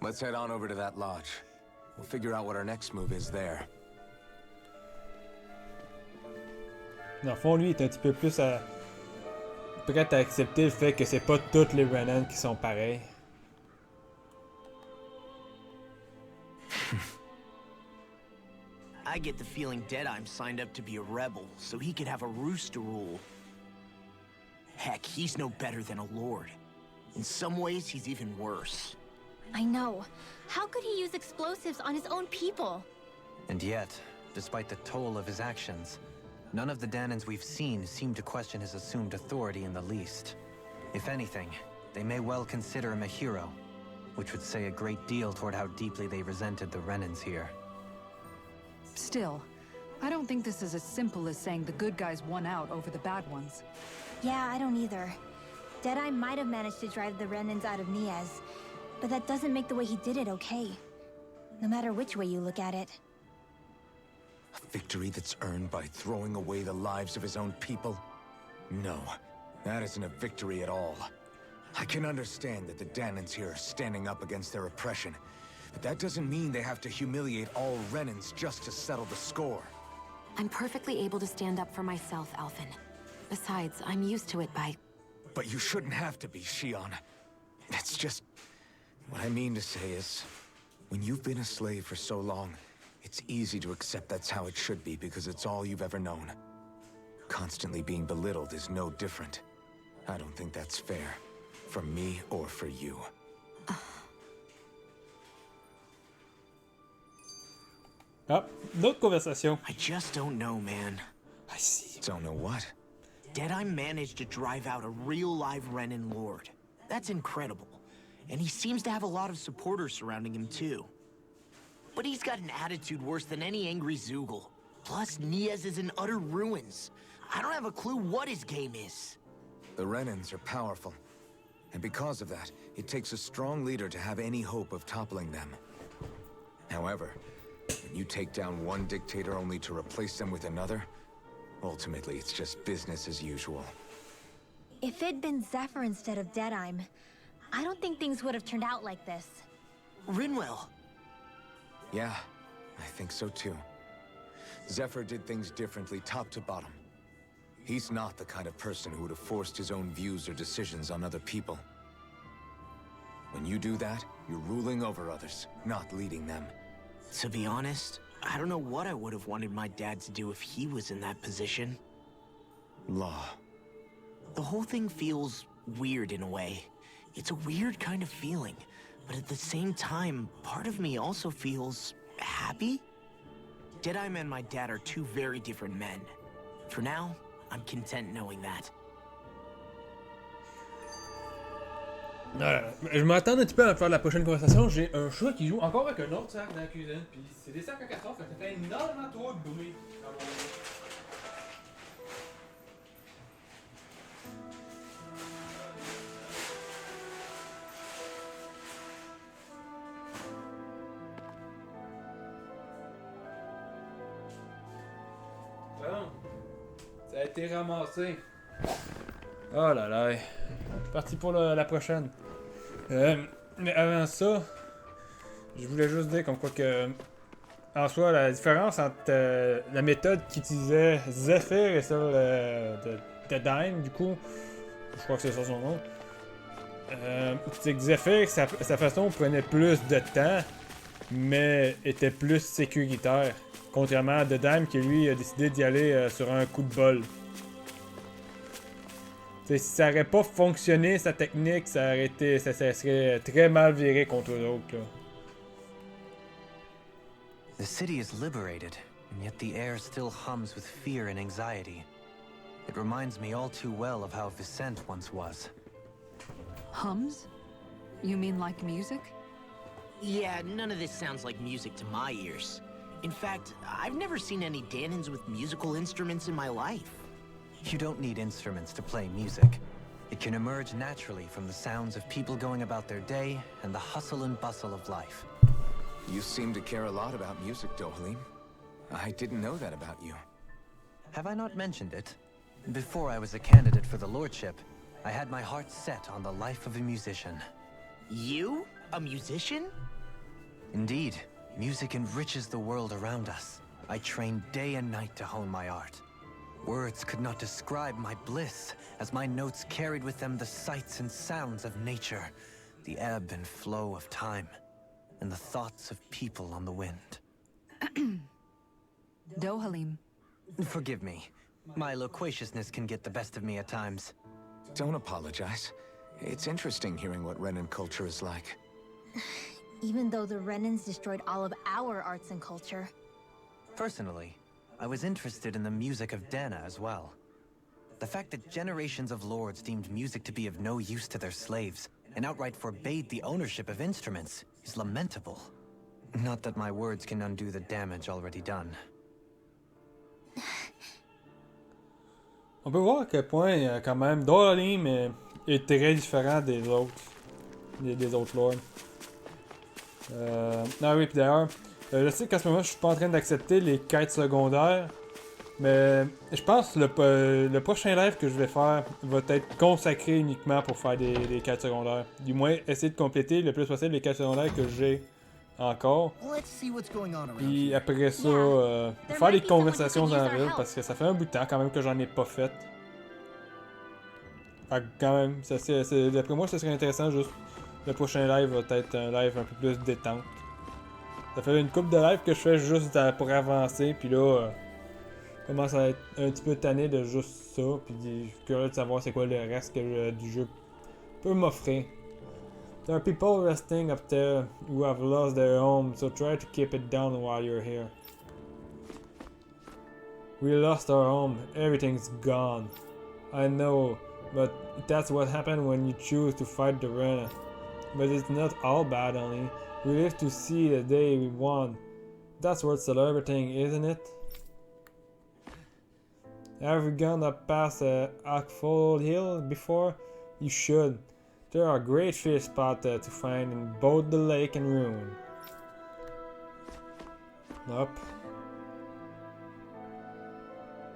Let's head on over to that lodge. We'll figure out what our next move is there. Dans le fond, lui, il est un petit peu plus prêt à accepter le fait que c'est pas toutes les Renan qui sont pareils. I get the feeling Deadheim signed up to be a rebel, so he could have a rooster rule. Heck, he's no better than a lord. In some ways, he's even worse. I know. How could he use explosives on his own people? And yet, despite the toll of his actions, none of the Danans we've seen seem to question his assumed authority in the least. If anything, they may well consider him a hero, which would say a great deal toward how deeply they resented the Renans here. Still, I don't think this is as simple as saying the good guys won out over the bad ones. Yeah, I don't either. Deadeye might have managed to drive the Renans out of Niaz, but that doesn't make the way he did it okay. No matter which way you look at it. A victory that's earned by throwing away the lives of his own people? No, that isn't a victory at all. I can understand that the Danans here are standing up against their oppression, but that doesn't mean they have to humiliate all Renans just to settle the score. I'm perfectly able to stand up for myself, Alphen. Besides, I'm used to it by... But you shouldn't have to be, Shion. It's just... What I mean to say is, when you've been a slave for so long, it's easy to accept that's how it should be because it's all you've ever known. Constantly being belittled is no different. I don't think that's fair. For me or for you. Ah, d'autres conversations. I just don't know, man. I see. Don't know what? Deadeye managed to drive out a real live Renan lord. That's incredible. And he seems to have a lot of supporters surrounding him, too. But he's got an attitude worse than any angry Zoogle. Plus, Niaz is in utter ruins. I don't have a clue what his game is. The Renans are powerful. And because of that, it takes a strong leader to have any hope of toppling them. However, when you take down one dictator only to replace them with another, ultimately it's just business as usual. If it'd been Zephyr instead of Deadeye, I don't think things would have turned out like this. Rinwell. Yeah, I think so too. Zephyr did things differently top to bottom. He's not the kind of person who would have forced his own views or decisions on other people. When you do that, you're ruling over others, not leading them. To be honest, I don't know what I would have wanted my dad to do if he was in that position. Law. The whole thing feels weird in a way. It's a weird kind of feeling, but at the same time, part of me also feels happy. Deadeye and my dad are two very different men. For now, I'm content knowing that. Je m'attends un petit peu à faire la prochaine conversation. J'ai un chat qui joue encore avec un autre sac dans la cuisine. Puis c'est des sacs à carton, ça fait énormément trop de bruit. Bon, ça a été ramassé. Oh là là. Je suis parti pour la prochaine. Mais avant ça, je voulais juste dire comme quoi que, en soi, la différence entre la méthode qu'utilisait Zephyr et celle de Dime, du coup, je crois que c'est ça son nom, c'est que Zephyr, sa façon prenait plus de temps, mais était plus sécuritaire. Contrairement à Dime qui lui a décidé d'y aller sur un coup de bol. T'sais, si ça aurait pas fonctionné sa technique, ça serait très mal viré contre eux autres. Là. The city is liberated, and yet the air still hums with fear and anxiety. It reminds me all too well of how Vicente once was. Hums? You mean like music? Yeah, none of this sounds like music to my ears. In fact, I've never seen any Danans with musical instruments in my life. You don't need instruments to play music. It can emerge naturally from the sounds of people going about their day and the hustle and bustle of life. You seem to care a lot about music, Dohalim. I didn't know that about you. Have I not mentioned it? Before I was a candidate for the lordship, I had my heart set on the life of a musician. You? A musician? Indeed, music enriches the world around us. I trained day and night to hone my art. Words could not describe my bliss, as my notes carried with them the sights and sounds of nature, the ebb and flow of time, and the thoughts of people on the wind. Dohalim. Forgive me. My loquaciousness can get the best of me at times. Don't apologize. It's interesting hearing what Renan culture is like. Even though the Renans destroyed all of our arts and culture. Personally, I was interested in the music of Dana as well. The fact that generations of lords deemed music to be of no use to their slaves, and outright forbade the ownership of instruments, is lamentable. Not that my words can undo the damage already done. On peut voir à quel point, quand même, Dohalim est très différent des autres. Des autres lords. Ah oui, puis d'ailleurs, je sais qu'en ce moment, je suis pas en train d'accepter les quêtes secondaires. Mais je pense que le prochain live que je vais faire va être consacré uniquement pour faire des quêtes secondaires. Du moins, essayer de compléter le plus possible les quêtes secondaires que j'ai encore. Puis après ça, faire des conversations dans la ville parce que ça fait un bout de temps quand même que j'en ai pas fait. Fait que quand même, d'après moi, ça serait intéressant juste. Le prochain live va être un live un peu plus détente. Ça fait une couple de lives que je fais juste pour avancer, puis là, je commence à être un petit peu tanné de juste ça, puis je suis curieux de savoir c'est quoi le reste du jeu peut m'offrir. There are people resting up there who have lost their home, so try to keep it down while you're here. We lost our home, everything's gone. I know, but that's what happened when you choose to fight the Rena. But it's not all bad, honey. We live to see the day we won. That's worth celebrating, isn't it? Have you gone up past Oakfold Hill before? You should. There are great fish spots to find in both the lake and ruin. Nope.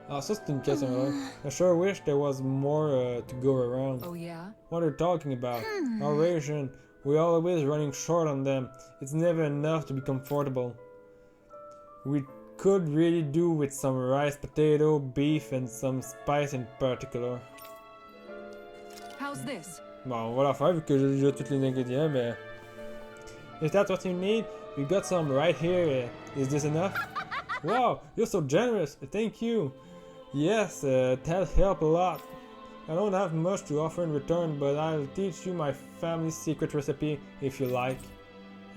Ah, ça c'est une question là. I sure wish there was more to go around. Oh yeah? What are you talking about? Our ration. We're always running short on them. It's never enough to be comfortable. We could really do with some rice, potato, beef, and some spice in particular. How's this? Bon, on va la faire vu que j'ai déjà tous les ingrédients, mais... Is that what you need? We got some right here. Is this enough? Wow, you're so generous. Thank you. Yes, that helped a lot. I don't have much to offer in return, but I'll teach you my family's secret recipe if you like.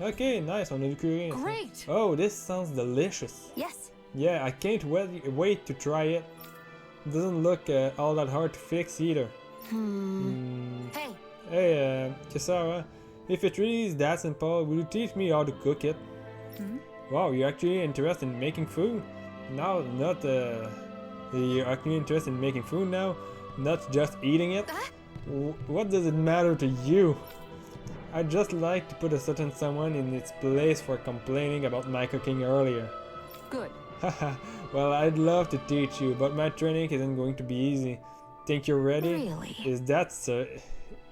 Okay, nice. On a du curry. Great! Oh, this sounds delicious. Yes. Yeah, I can't wait to try it. It doesn't look all that hard to fix either. Hey. Hey, Kisara, if it really is that simple, will you teach me how to cook it? Wow, you're actually interested in making food? Now, not you're actually interested in making food now, not just eating it? What does it matter to you? I'd just like to put a certain someone in its place for complaining about my cooking earlier. Good. Haha, well, I'd love to teach you, but my training isn't going to be easy. Think you're ready? Really? Is that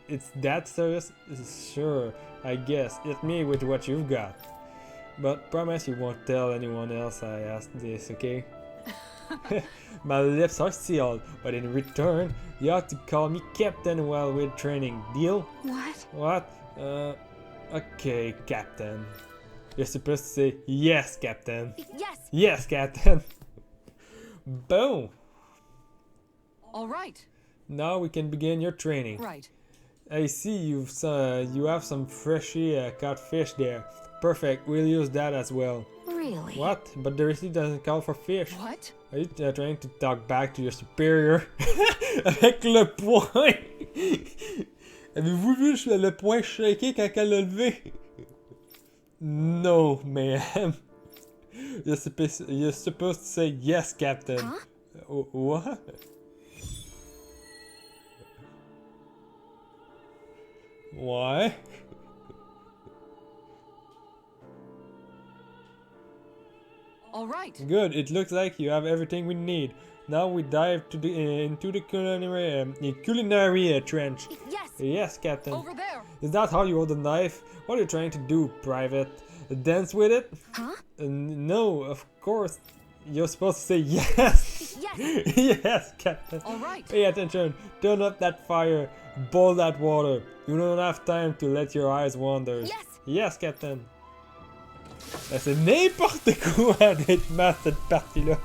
it's that serious? Sure, I guess. Hit me with what you've got. But promise you won't tell anyone else I asked this, okay? My lips are sealed, but in return, you have to call me Captain while we're training. Deal? What? What? Okay, Captain. You're supposed to say, yes, Captain. Yes. Yes, Captain. Boom. All right. Now we can begin your training. Right. I see you have some freshly caught fish there. Perfect, we'll use that as well. Really? What? But the receipt doesn't call for fish. What? Are you trying to talk back to your superior? Avec le poing. Avez-vous vu le poing shaker quand elle l'a levé? No, ma'am. You're supposed to say yes, Captain. Huh? What? Why? All right. Good. It looks like you have everything we need. Now we dive into the culinary trench. Yes. Yes, Captain. Over there. Is that how you hold the knife? What are you trying to do, Private? Dance with it? Huh? No, of course. You're supposed to say yes. Yes. Yes, Captain. All right. Pay attention. Turn up that fire. Boil that water. You don't have time to let your eyes wander. Yes. Yes, Captain. C'est n'importe quoi rythme cette partie-là.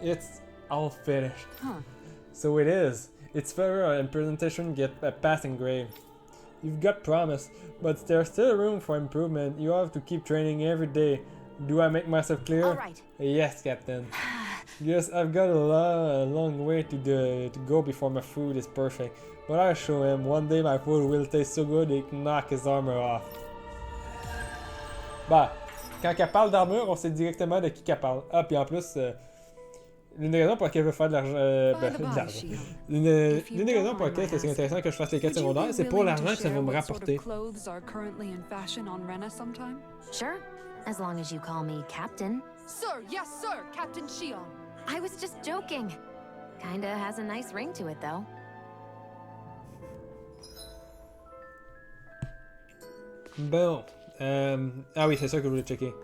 It's all finished. Huh. So it is. Its flavor and presentation get a passing grade. You've got promise, but there's still room for improvement. You have to keep training every day. Do I make myself clear? All right. Yes, Captain. Yes, I've got a long way to go before my food is perfect. But I'll show him. One day my food will taste so good it can knock his armor off. Bah, quand elle parle d'armure, on sait directement de qui qu'elle parle. Ah, puis en plus, l'une des raisons pour laquelle je veux faire de l'argent. L'une des raisons pour laquelle c'est intéressant que je fasse les quêtes secondaires, c'est pour l'argent que ça va me rapporter. Sure, as long as you call me Captain. Sir, yes, sir, Captain Shion. I was just joking. Kinda has a nice ring to it, though. Bon. Ah oui, c'est ça que je voulais checker.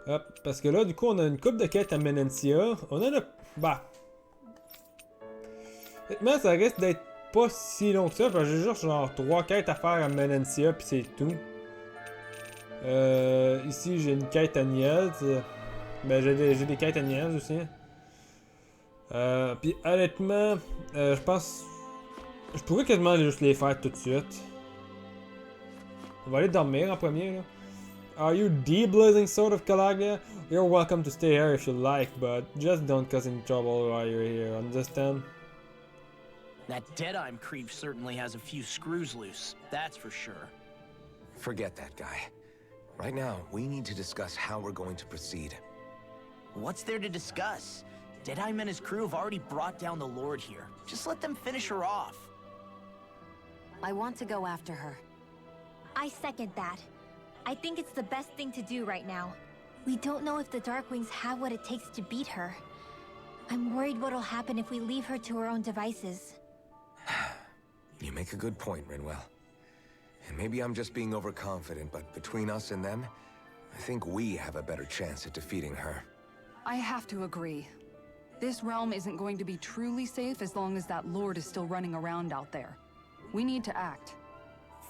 Hop, parce que là, du coup, on a une coupe de quêtes à Menencia. On en a... Bah... Honnêtement, ça risque d'être pas si long que ça, parce que j'ai juste genre 3 quêtes à faire à Menencia, puis c'est tout. Ici, j'ai une quête à Niels. Ben, j'ai des quêtes à Niels aussi. Puis honnêtement, je pense... Je pourrais quasiment juste les faire tout de suite. On va aller dormir en premier, là. Are you the blazing sword of Calaglia? You're welcome to stay here if you like, but just don't cause any trouble while you're here, understand? That Deadime creep certainly has a few screws loose, that's for sure. Forget that guy. Right now, we need to discuss how we're going to proceed. What's there to discuss? Deadime and his crew have already brought down the Lord here. Just let them finish her off. I want to go after her. I second that. I think it's the best thing to do right now. We don't know if the Darkwings have what it takes to beat her. I'm worried what'll happen if we leave her to her own devices. You make a good point, Rinwell. And maybe I'm just being overconfident, but between us and them, I think we have a better chance at defeating her. I have to agree. This realm isn't going to be truly safe as long as that Lord is still running around out there. We need to act.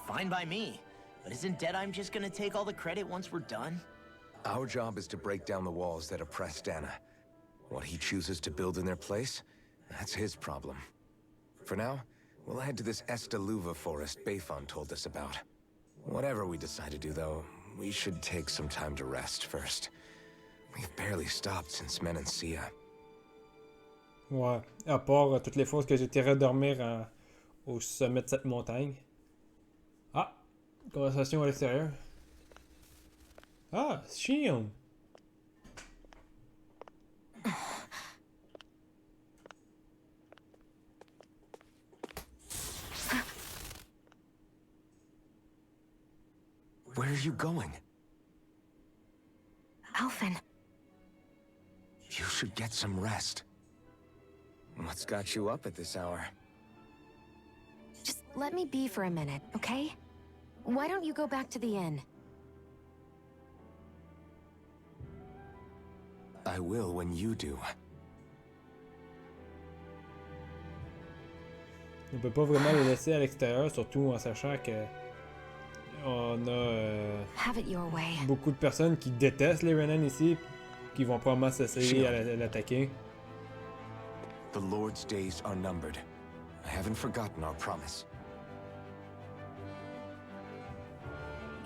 Fine by me. But isn't Deadime just gonna take all the credit once we're done? Our job is to break down the walls that oppress Dana. What he chooses to build in their place, that's his problem. For now, we'll head to this Estaluva forest Bayfon told us about. Whatever we decide to do, though, we should take some time to rest first. We've barely stopped since Menancia. Ouais, à part toutes les fois que j'étais redormir au sommet de cette montagne. Ah! Conversation à l'extérieur. Ah! Shion! Where are you going? Alphen. You should get some rest. What's got you up at this hour? Just let me be for a minute, okay? Why don't you go back to the inn? I will when you do. On peut pas vraiment les laisser à l'extérieur, surtout en sachant que on a Have it your way. beaucoup de personnes qui détestent les Renan ici, qui vont probablement s'essayer à l'attaquer. The Lord's days are numbered. I haven't forgotten our promise.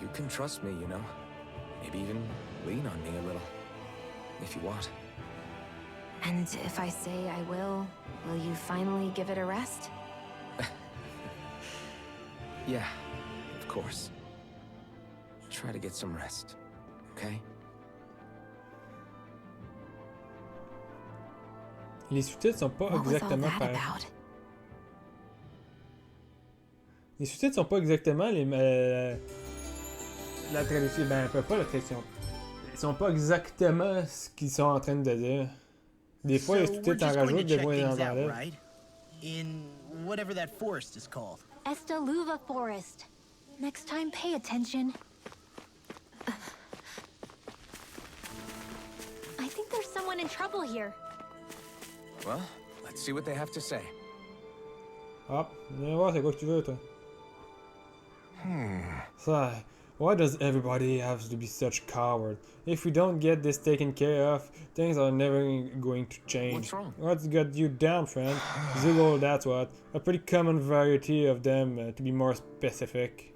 You can trust me, you know. Maybe even lean on me a little, if you want. And if I say I will you finally give it a rest? Yeah, of course. Try to get some rest, okay? Les sous-titres sont pas exactement pareils. Les sous-titres sont pas exactement les la traduction, ben pas la traduction. Ils sont pas exactement ce qu'ils sont en train de dire. Des fois les sous-titres en rajoutent, des fois ils en enlèvent. Right? In whatever that forest is called. Estaluva Forest. Next time, pay attention. I think there's someone in trouble here. Well, let's see what they have to say. Ah, viens voir c'est quoi que tu veux toi. So, why does everybody have to be such coward? If we don't get this taken care of, things are never going to change. What's wrong? What's got you down, friend? Zugol, that's what. A pretty common variety of them, to be more specific.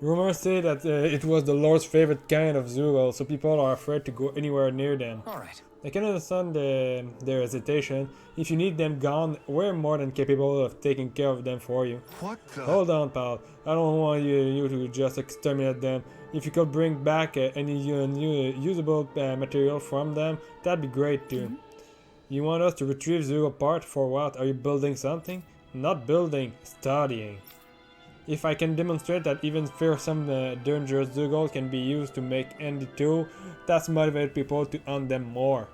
Rumors say that it was the Lord's favorite kind of Zugol, so people are afraid to go anywhere near them. Alright. I can understand their hesitation. If you need them gone, we're more than capable of taking care of them for you. What the? Hold on, pal. I don't want you to just exterminate them. If you could bring back any new usable material from them, that'd be great too. You want us to retrieve Zero part for what? Are you building something? Not building, studying. If I can demonstrate that even fearsome dangerous Zugol can be used to make ND2, that's motivate people to hunt them more.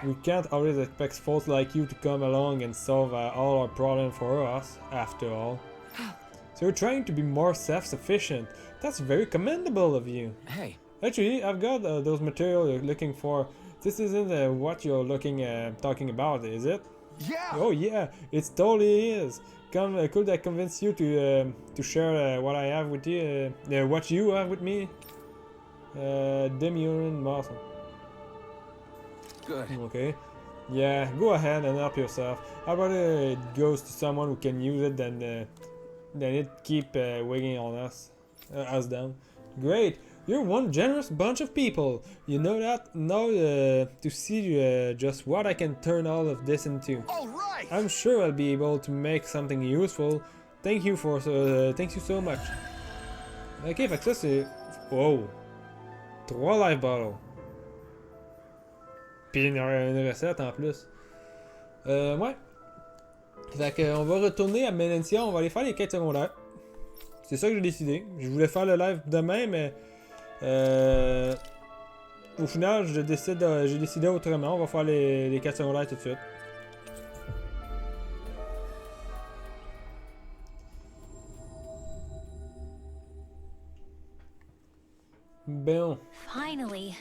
We can't always expect folks like you to come along and solve all our problems for us, after all. So you're trying to be more self-sufficient. That's very commendable of you. Hey. Actually, I've got those materials you're looking for. This isn't what you're talking about, is it? Yeah! Oh yeah, it totally is. Could I convince you to share what I have with you, what you have with me? Demi-urine muscle. Good. Okay. Yeah, go ahead and help yourself. I'd rather it goes to someone who can use it than it keep weighing on us down. Great. You're one generous bunch of people. You know that? Now to see just what I can turn all of this into. All right! I'm sure I'll be able to make something useful. Thank you so much. Ok, fait que ça c'est... Wow! 3 life bottles. Puis une recette en plus. Ouais. Fait que on va retourner à Menancia, on va aller faire les quêtes secondaires. C'est ça que j'ai décidé. Je voulais faire le live demain, mais... au final, j'ai décidé autrement. On va faire les quêtes secondaires tout de suite. Bon. Finally.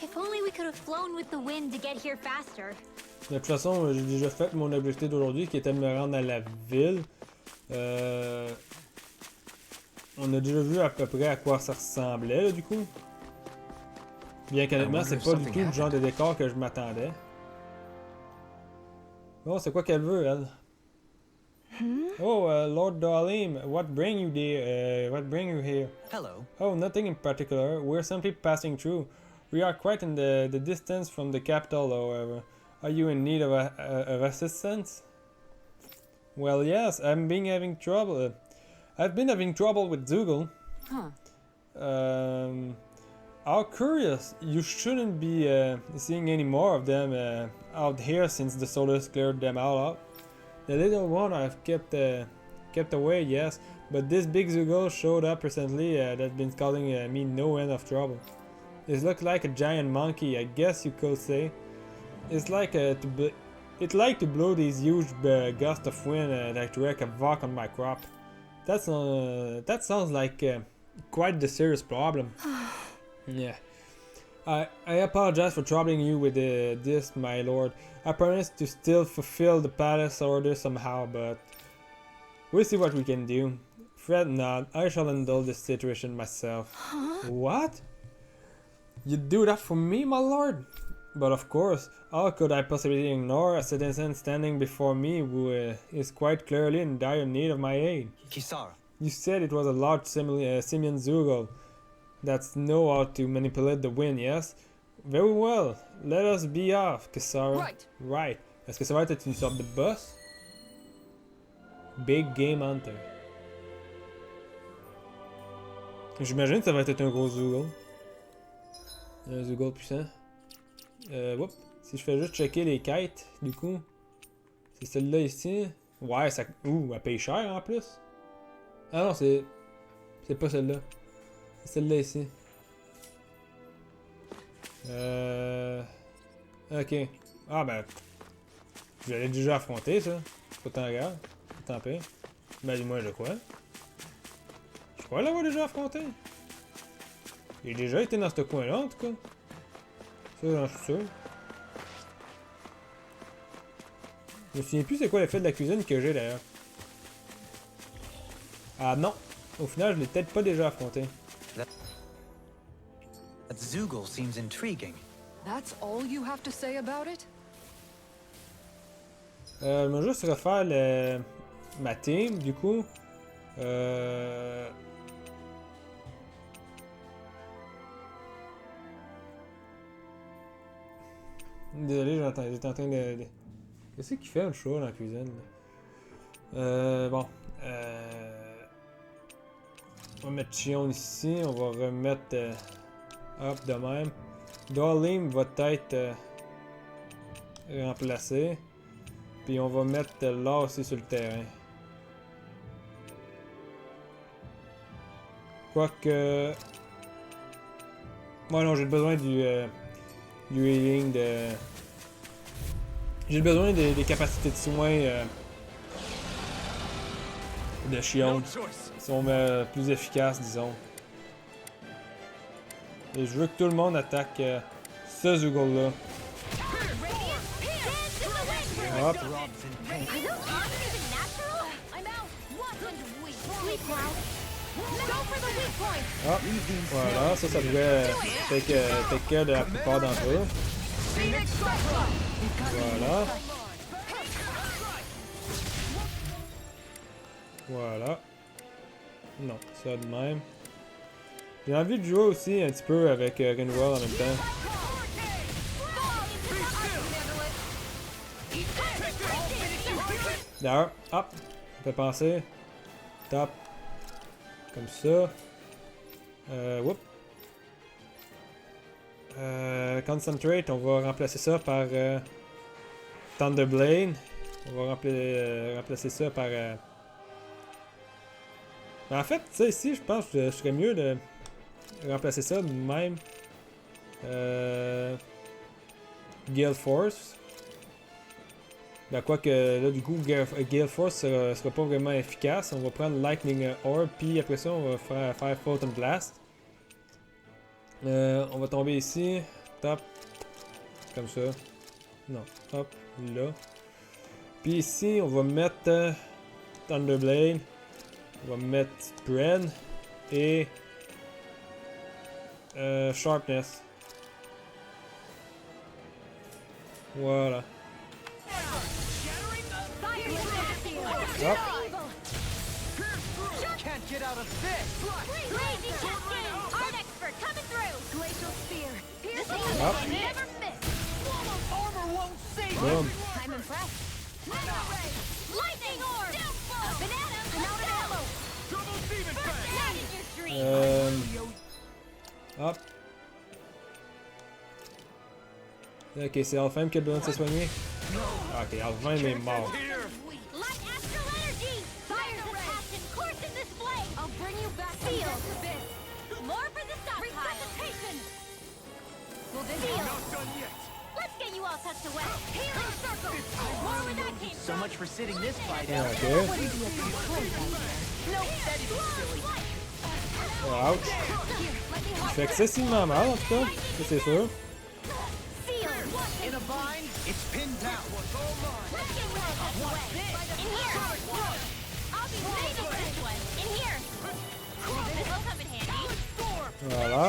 If only we could have flown with the wind to get here faster. De toute façon, j'ai déjà fait mon objectif d'aujourd'hui qui était de me rendre à la ville. On a déjà vu à peu près à quoi ça ressemblait là, du coup. Bien qu'honnêtement, c'est pas du tout le genre de décor que je m'attendais. Bon, c'est quoi qu'elle veut, elle? Oh, Lord Dalim, what bring you there? What bring you here? Hello. Oh, nothing in particular. We're simply passing through. We are quite in the distance from the capital, however. Are you in need of assistance? Well, yes, I've been having trouble. I've been having trouble with Dougal. Huh. How curious. You shouldn't be seeing any more of them out here since the soldiers cleared them all out. The little one I've kept away, yes, but this big Dougal showed up recently that's been causing me no end of trouble. It looks like a giant monkey, I guess you could say. It's like it like to blow these huge gusts of wind that wreak havoc on my crop. That sounds like quite the serious problem. Yeah. I apologize for troubling you with this, my lord. I promise to still fulfill the palace order somehow, but we'll see what we can do. Fret not, I shall handle this situation myself. What? You'd do that for me, my lord? But of course, how could I possibly ignore a citizen standing before me who is quite clearly in dire need of my aid? Kisara. You said it was a large simian Zoogle. That's know how to manipulate the wind, yes? Very well. Let us be off, Kisara. Right. Est-ce que ça va être une sorte de boss? Big Game Hunter. J'imagine que ça va être un gros Zoogle. Un Zoogle puissant. Whoop. Si je fais juste checker les quêtes, du coup. C'est celle-là ici. Ouais, ça. Ouh, elle paye cher en plus. Ah non, c'est. C'est pas celle-là. C'est celle-là ici. Ok. Ah ben. Je l'ai déjà affronté, ça. C'est pas tant grave. C'est tant pis. Ben, moi, je crois. Je crois l'avoir déjà affronté. J'ai déjà été dans ce coin-là, en tout cas. Ça, j'en suis sûr. Je me souviens plus c'est quoi l'effet de la cuisine que j'ai d'ailleurs. Ah non! Au final, je l'ai peut-être pas déjà affronté. That Zoogle seems intriguing. That's all you have to say about it? Je vais juste refaire ma team, du coup. Désolé, j'étais en train de... Qu'est-ce qu'il fait le chat dans la cuisine? Bon. On va mettre Chion ici. On va remettre... hop, de même. Darling va être remplacé. Puis on va mettre l'or aussi sur le terrain. Quoique... Bon non, j'ai besoin du healing de... J'ai besoin des capacités de soins de Chion. Ils sont plus efficaces, disons. Et je veux que tout le monde attaque ce Zoogle-là. Hop. Hop. Voilà, ça devrait take care de la plupart d'entre eux. Voilà. Voilà. Non, ça de même. J'ai envie de jouer aussi un petit peu avec Renwell en même temps. D'ailleurs, hop, ça fait penser. Top. Comme ça. Whoop. Concentrate, on va remplacer ça par Thunderblade. On va remplacer ça par... En fait, ça ici, je pense que je serais mieux de remplacer ça de même. Gale Force. Ben, quoique là, du coup, Gale Force sera pas vraiment efficace. On va prendre Lightning Orb, puis après ça, on va faire Photon Blast. On va tomber ici. Top. Comme ça. Non. Hop. Là. Puis ici, on va mettre Thunderblade. On va mettre Spread. Et Sharpness. Voilà. Hop. Can't get out of this! Raging cascade! Art expert coming through! Glacial spear! Piercing! Hop. Never miss! Armor won't save Boom. I'm impressed. Lightning orb! Up and at him! I'm out of ammo! double demon First fang! aid in your stream! Hop. Ok, c'est Alfheim qui a besoin de se soigner. Ok, Alfheim est mort. Light astral energy! Fires of passion course in this flame! I'll bring you back Seal! More for the stockpile! Resuscitation! Well, then Not done yet! let's get you all tucked away! Healing circle! More where that came So from! much for sitting this fight out. Ok. Nope, that is silly. Ouch. Il fait excessivement mal en tout cas, ça c'est sûr. Seal! In a bind, it's pinned down. Let's get you all tucked away! In here! I'll be ready for this one! In here! This will come in handy! Voilà.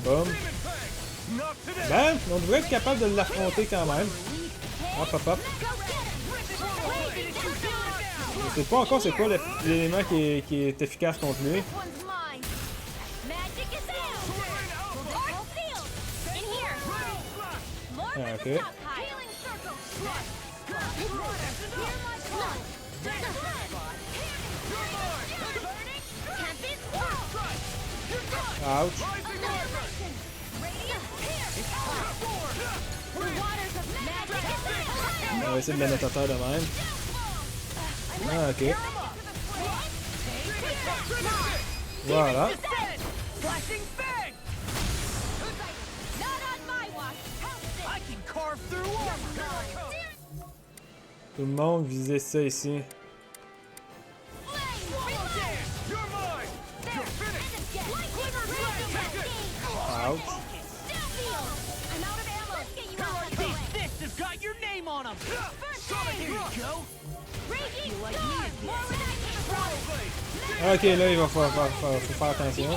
Boom. Ben, on devrait être capable de l'affronter quand même. Hop, hop, hop. Je sais pas encore c'est quoi l'élément qui est efficace contre lui. Ah, ok. Ouch. On va essayer de la mettre à terre de même. Ah, ok. Voilà. Tout le monde visait ça ici. Ouch. This has got your name on him! Here you go! Ok, là, il va faut faire attention.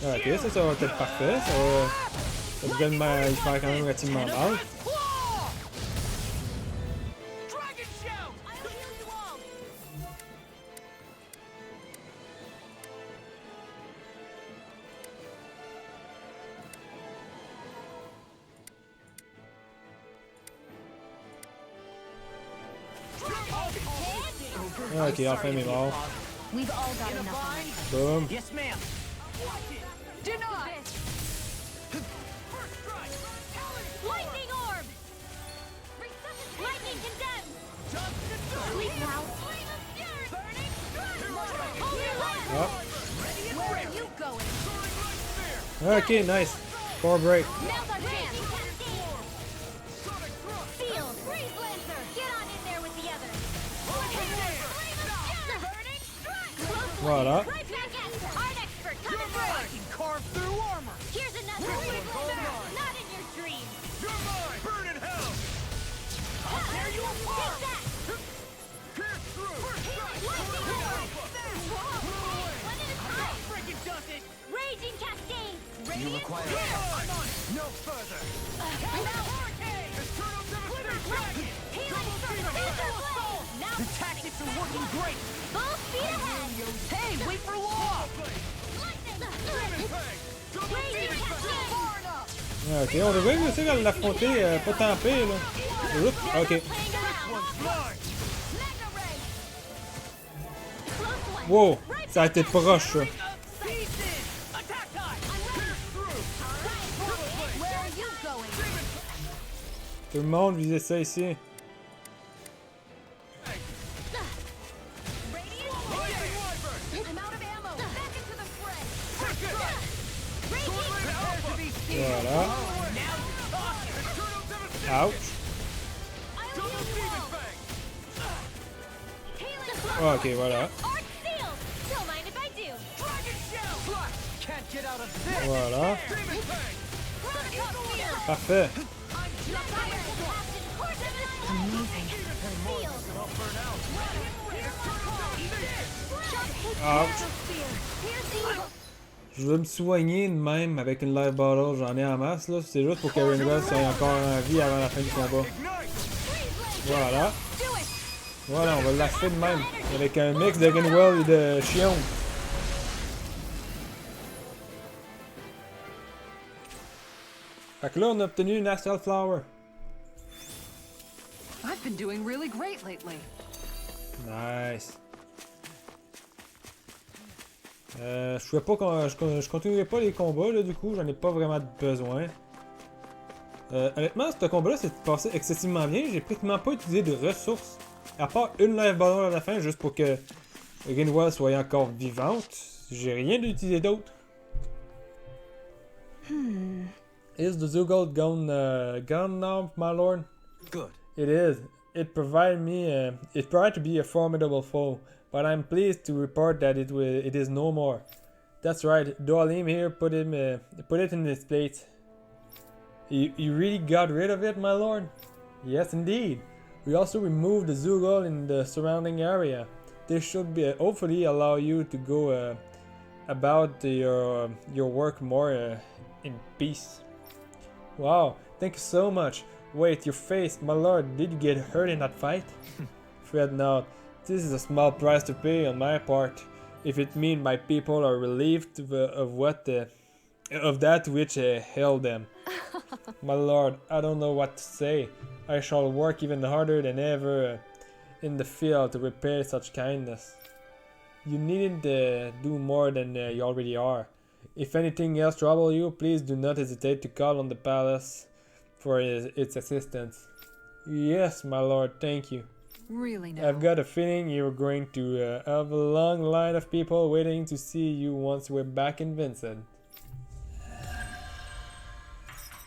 Ok, ça va être parfait. Ça devrait le faire quand même relativement mal. Ok, Alfheim est mort. Boom. Yes, ma'am. Lightning orb! Lightning condemned! Sleep now! Ah. Where are you going? Ok, nice. Power break. Now's our chance! Seal! Freeze Lancer! Get on in there with the others! Voilà. Art expert coming through! I can carve through armor! Here's another one! Not in your dreams! You're mine! Burn in hell! I'll tear you apart! Take that! Pierce through! Lightning orb! One at a time! Freaking does it! Raging cascade! You require I'm on it! No further! Hurricane! Eternal devastation! Healing circle! Now The tactics are working great! full speed ahead! Hey, wait for law! Raging cascade! Ok, on devrait réussir à l'affronter pas tant pire là. Oups, ok. Playing around! Mega ray! Close one! Wow, ça a été proche ça. Attack time! Where are you going? Tout le monde visait ça ici. I'm out of ammo! Back into the fray! Voilà. Ouch. Ok, voilà. Art sealed! Don't mind if I do! Can't get out of this! Voilà. Parfait. Ouch. Je veux me soigner de même avec une life bottle, j'en ai en masse là, c'est juste pour que Rinwell soit encore en vie avant la fin du combat. Voilà. Voilà, on va l'achever de même, avec un mix de Rinwell et de Shion. Fait que là, on a obtenu une Astral Flower. I've been doing really great lately. Nice. Je pouvais pas je continuerai pas les combats là, du coup, j'en ai pas vraiment besoin. Honnêtement, ce combat-là s'est passé excessivement bien. J'ai pratiquement pas utilisé de ressources. À part une life bottle à la fin, juste pour que Rinwell soit encore vivante. J'ai rien d'utilisé d'autre. Is the Zoogold gone now, my lord? Good. It is. It proved to be a formidable foe, but I'm pleased to report that it is no more. That's right. Doalim here put it in its place. You really got rid of it, my lord? Yes, indeed. We also removed the Zoogold in the surrounding area. This should hopefully allow you to go about your work more in peace. Wow, thank you so much. Wait, your face, my lord, did you get hurt in that fight? Fret not, this is a small price to pay on my part, if it means my people are relieved of that which held them. My lord, I don't know what to say. I shall work even harder than ever in the field to repay such kindness. You needn't do more than you already are. If anything else trouble you, please do not hesitate to call on the palace for its assistance. Yes, my lord, thank you. Really now. I've got a feeling you're going to have a long line of people waiting to see you once we're back in Vincent.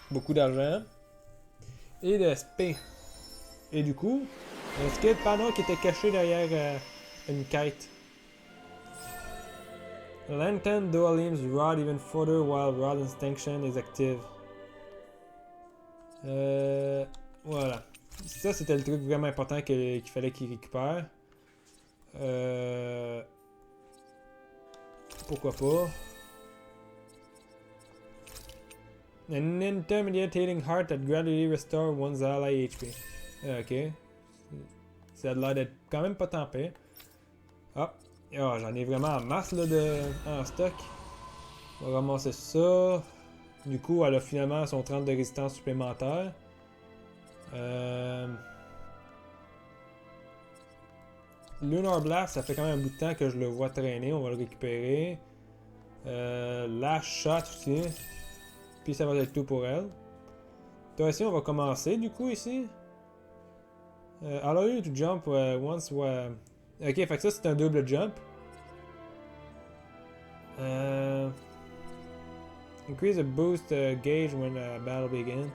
Beaucoup d'argent. Et de SP. Et du coup, est-ce qu'il y a le panneau qui était caché derrière une quête? Lengthen Doalim's rod even further while rod extinction is active. Voilà. Ça, c'était le truc vraiment important qu'il fallait qu'il récupère. Pourquoi pas? An intermediate healing heart that gradually restore one's ally HP. Ok. Ça a l'air d'être quand même pas tant pire. Ah. Oh, j'en ai vraiment en masse là, en stock. On va ramasser ça. Du coup, elle a finalement son 30 de résistance supplémentaire. Lunar Blast, ça fait quand même un bout de temps que je le vois traîner. On va le récupérer. La Shot aussi. Puis ça va être tout pour elle. Toi ici, on va commencer du coup ici. Allow you to jump once. Ok, fait que ça c'est un double jump. Increase the boost gauge when battle begins.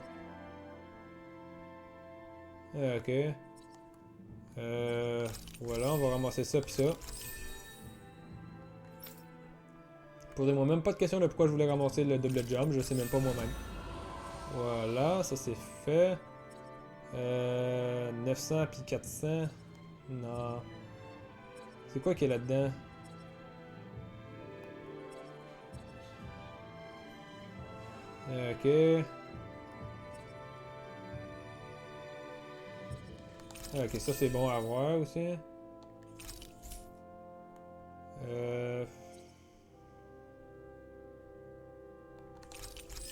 Ok. Voilà, on va ramasser ça pis ça. Posez-moi même pas de question de pourquoi je voulais ramasser le double jump, je sais même pas moi-même. Voilà, ça c'est fait. 900 puis 400. Non. C'est quoi qu'il y a là-dedans? Ok. Ok, ça c'est bon à voir aussi.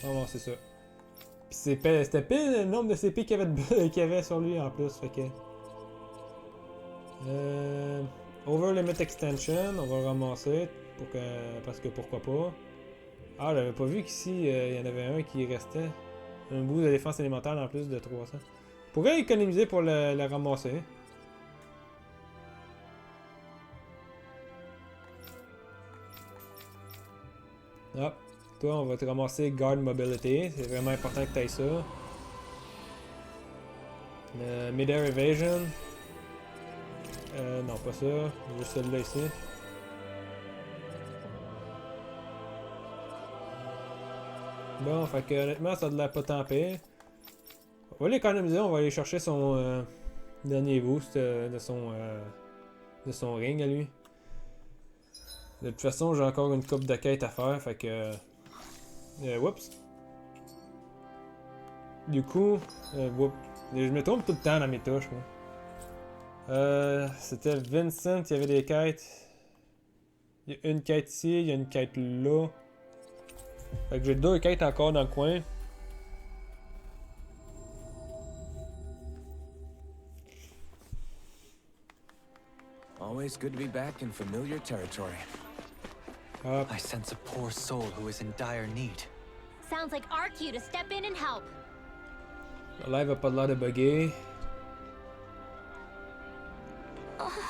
Oh, c'est ça. Puis c'était pile le nombre de CP qu'il y avait sur lui en plus, fait que... Over Limit Extension, on va le ramasser parce que pourquoi pas. Ah, j'avais pas vu qu'ici il y en avait un qui restait. Un bout de défense élémentaire en plus de 300. Je pourrais économiser pour le ramasser. Ah, toi on va te ramasser Guard Mobility, c'est vraiment important que tu ailles ça. Mid-Air Evasion. Non, pas ça. Juste celui-là ici. Bon, fait que honnêtement, ça a de l'air pas tant pire. On va l'économiser, on va aller chercher son dernier boost de son ring à lui. De toute façon, j'ai encore une coupe de quête à faire, fait que... whoops. Du coup... whoop. Je me trompe tout le temps dans mes touches, moi. C'était Vincent, il y avait des quêtes. Il y a une quête ici, il y a une quête là. Fait que j'ai 2 quêtes encore dans le coin. Always good to be back in familiar territory. I sense a poor soul who is in dire need. Sounds like our cue to step in and help. Live a pas l'air de bugger.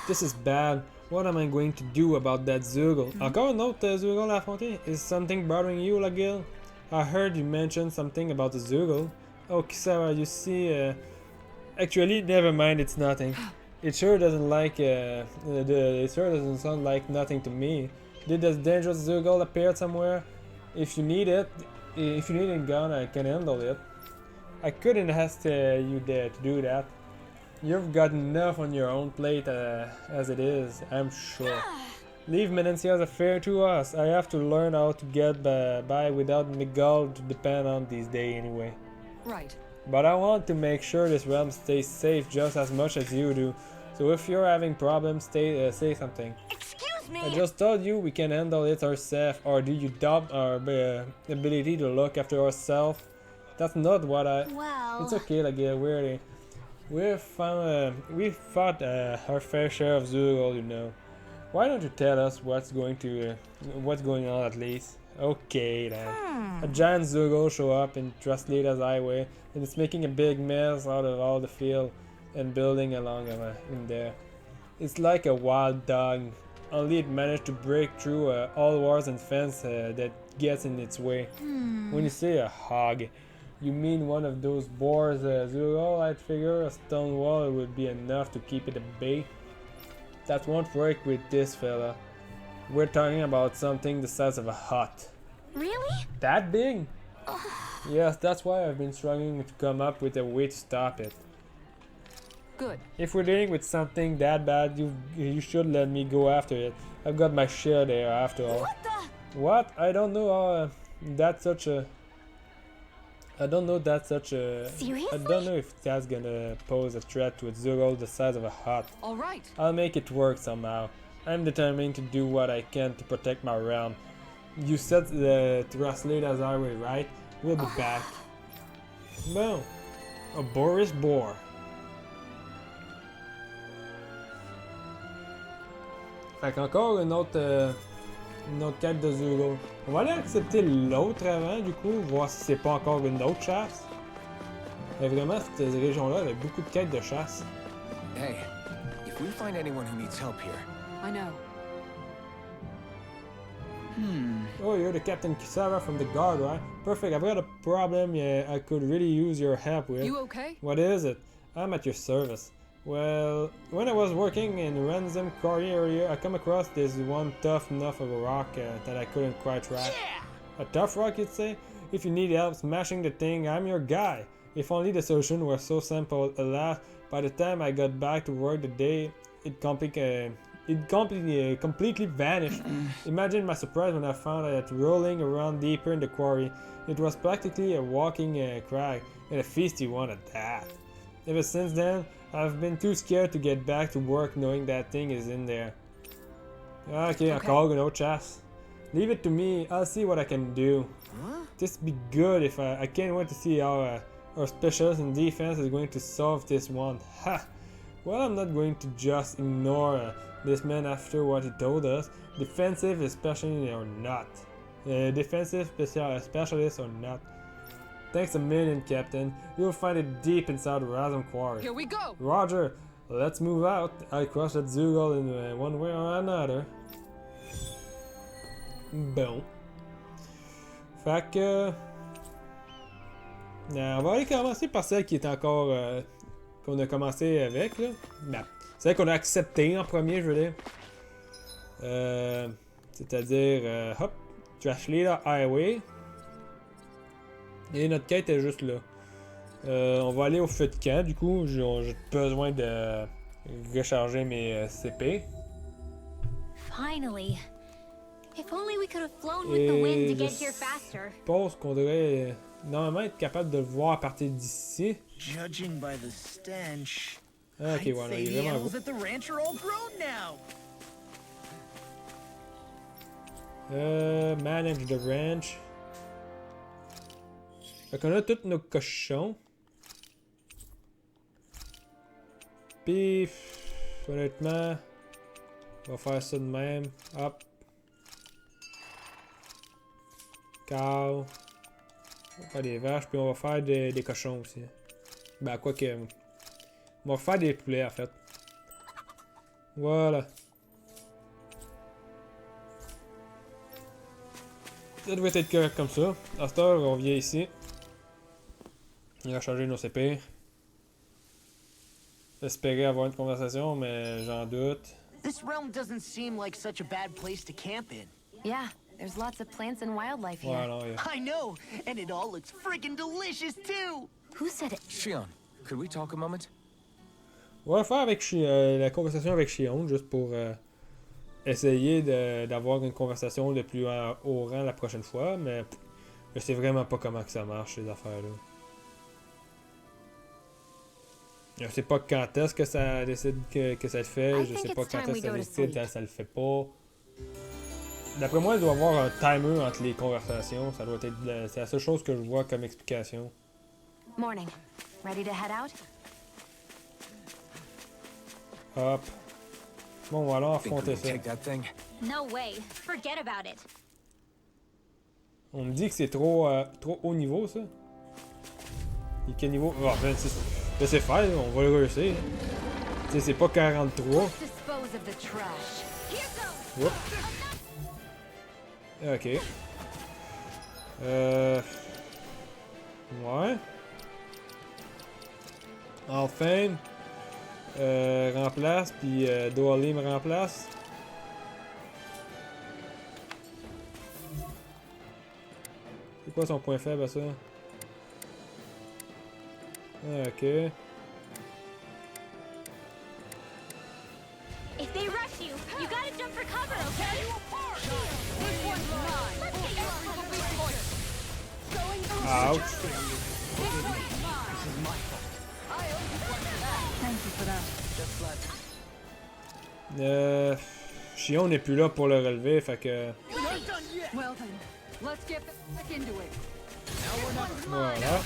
This is bad. What am I going to do about that Zurgle? Encore un autre Zurgle à affronter? Is something bothering you, Lagil? I heard you mention something about the Zurgle. Oh, Kisara, you see, actually, never mind, it's nothing. It sure doesn't it sure doesn't sound like nothing to me. Did this dangerous Zurgle appear somewhere? If you need it gone, I can handle it. I couldn't ask you there to do that. You've got enough on your own plate as it is, I'm sure. Leave Menencia's affair to us. I have to learn how to get by without Miguel to depend on these days anyway. Right. But I want to make sure this realm stays safe just as much as you do. So if you're having problems, say something. Excuse me! I just told you we can handle it ourselves, or do you doubt our ability to look after ourselves? That's not what I... Well... It's okay, like, we've fought our fair share of Zurgle, you know. Why don't you tell us what's going on at least? Okay then. A giant Zurgle show up in Trustleda's highway, and it's making a big mess out of all the field and building along in there. It's like a wild dog, only it managed to break through all walls and fence that gets in its way. When you say a hog, you mean one of those boars, Zurgle? I'd figure a stone wall would be enough to keep it at bay. That won't work with this fella. We're talking about something the size of a hut. Really? That big? Yes, that's why I've been struggling to come up with a way to stop it. Good. If we're dealing with something that bad, you should let me go after it. I've got my share there after all. What the? What? I don't know how that's such a... I don't know if that's gonna pose a threat to a Zurgle the size of a hut. All right. I'll make it work somehow. I'm determined to do what I can to protect my realm. You said the Trustleda's highway, right? We'll be back. Bon. A Boris Boar. Fait qu'encore une autre quête de Zurgle. On va aller accepter l'autre avant, du coup, voir si c'est pas encore une autre chasse. Mais vraiment, cette région-là avait beaucoup de quêtes de chasse. Hey, if we find anyone who needs help here... I know. Oh, you're the Captain Kisara from the guard, right? Perfect, I've got a problem I could really use your help with. You okay? What is it? I'm at your service. Well, when I was working in Ransom Quarry area, I come across this one tough enough of a rock that I couldn't quite track. A tough rock, you'd say? If you need help smashing the thing, I'm your guy. If only the solution were so simple. Alas, by the time I got back to work the day, it completely vanished. Imagine my surprise when I found it rolling around deeper in the quarry. It was practically a walking crag, and a feisty one at that. Ever since then, I've been too scared to get back to work knowing that thing is in there. Okay, encore une autre chasse. Leave it to me, I'll see what I can do. This be good if I can't wait to see how our specialist in defense is going to solve this one. Ha! Well, I'm not going to just ignore this man after what he told us, defensive especially or not. Defensive specialist or not. Thanks a million, Captain. You'll find it deep inside the Razum Quarry. Here we go! Roger, let's move out. I'll crush that Zurgle in one way or another. Bon. Fait que... on va aller commencer par celle qui est encore... qu'on a commencé avec, là. Ben, celle qu'on a acceptée en premier, je veux dire. C'est-à-dire... hop, Trustleda's Highway. Et notre quête est juste là. On va aller au feu de camp, du coup, j'ai besoin de recharger mes CP. Finally. If only we could have flown with the wind to Et get je here faster. pense qu'on devrait normalement être capable de le voir à partir d'ici. Judging by the stench, Ah, ok, I'd voilà, say il the est vraiment animals gros. at the ranch are all grown now. Manage the ranch. Fait qu'on a tous nos cochons. Puis, honnêtement, on va faire ça de même. Hop. Cow. On va faire des vaches, puis on va faire des cochons aussi. Ben, quoi que. On va faire des poulets en fait. Voilà. Ça devrait être correct comme ça. À cette heure, on vient ici. On va changer nos CP. J'espérais avoir une conversation, mais j'en doute. This realm doesn't seem like such a bad place to camp in. Yeah, there's lots of plants and wildlife here. Ouais, non, yeah. I know, and it all looks friggin' delicious too. Who said it? Shion, could we talk a moment? On va faire avec la conversation avec Shion, juste pour essayer d'avoir une conversation de plus haut rang la prochaine fois, mais je sais vraiment pas comment que ça marche, ces affaires-là. Je sais pas quand est-ce que ça décide que ça le fait, je sais pas quand est-ce que ça décide quand ça le fait pas. D'après moi, il doit y avoir un timer entre les conversations, ça doit être c'est la seule chose que je vois comme explication. Morning. Ready to head out? Hop. Bon, on va alors Think we affronter can ça. take that thing? No way. Forget about it. On me dit que c'est trop haut niveau, ça. Et quel niveau? Ah, 26. Laissez faire, on va le réussir. Tu sais, c'est pas 43. Dispose of the trash. Oups. Ok. Ouais. Enfin. Remplace, puis Dolly me remplace. C'est quoi son point faible à ça? Ok. If they rush you, you gotta jump for cover, okay? Ouch. Shion n'est plus là pour le relever, fait que. Voilà.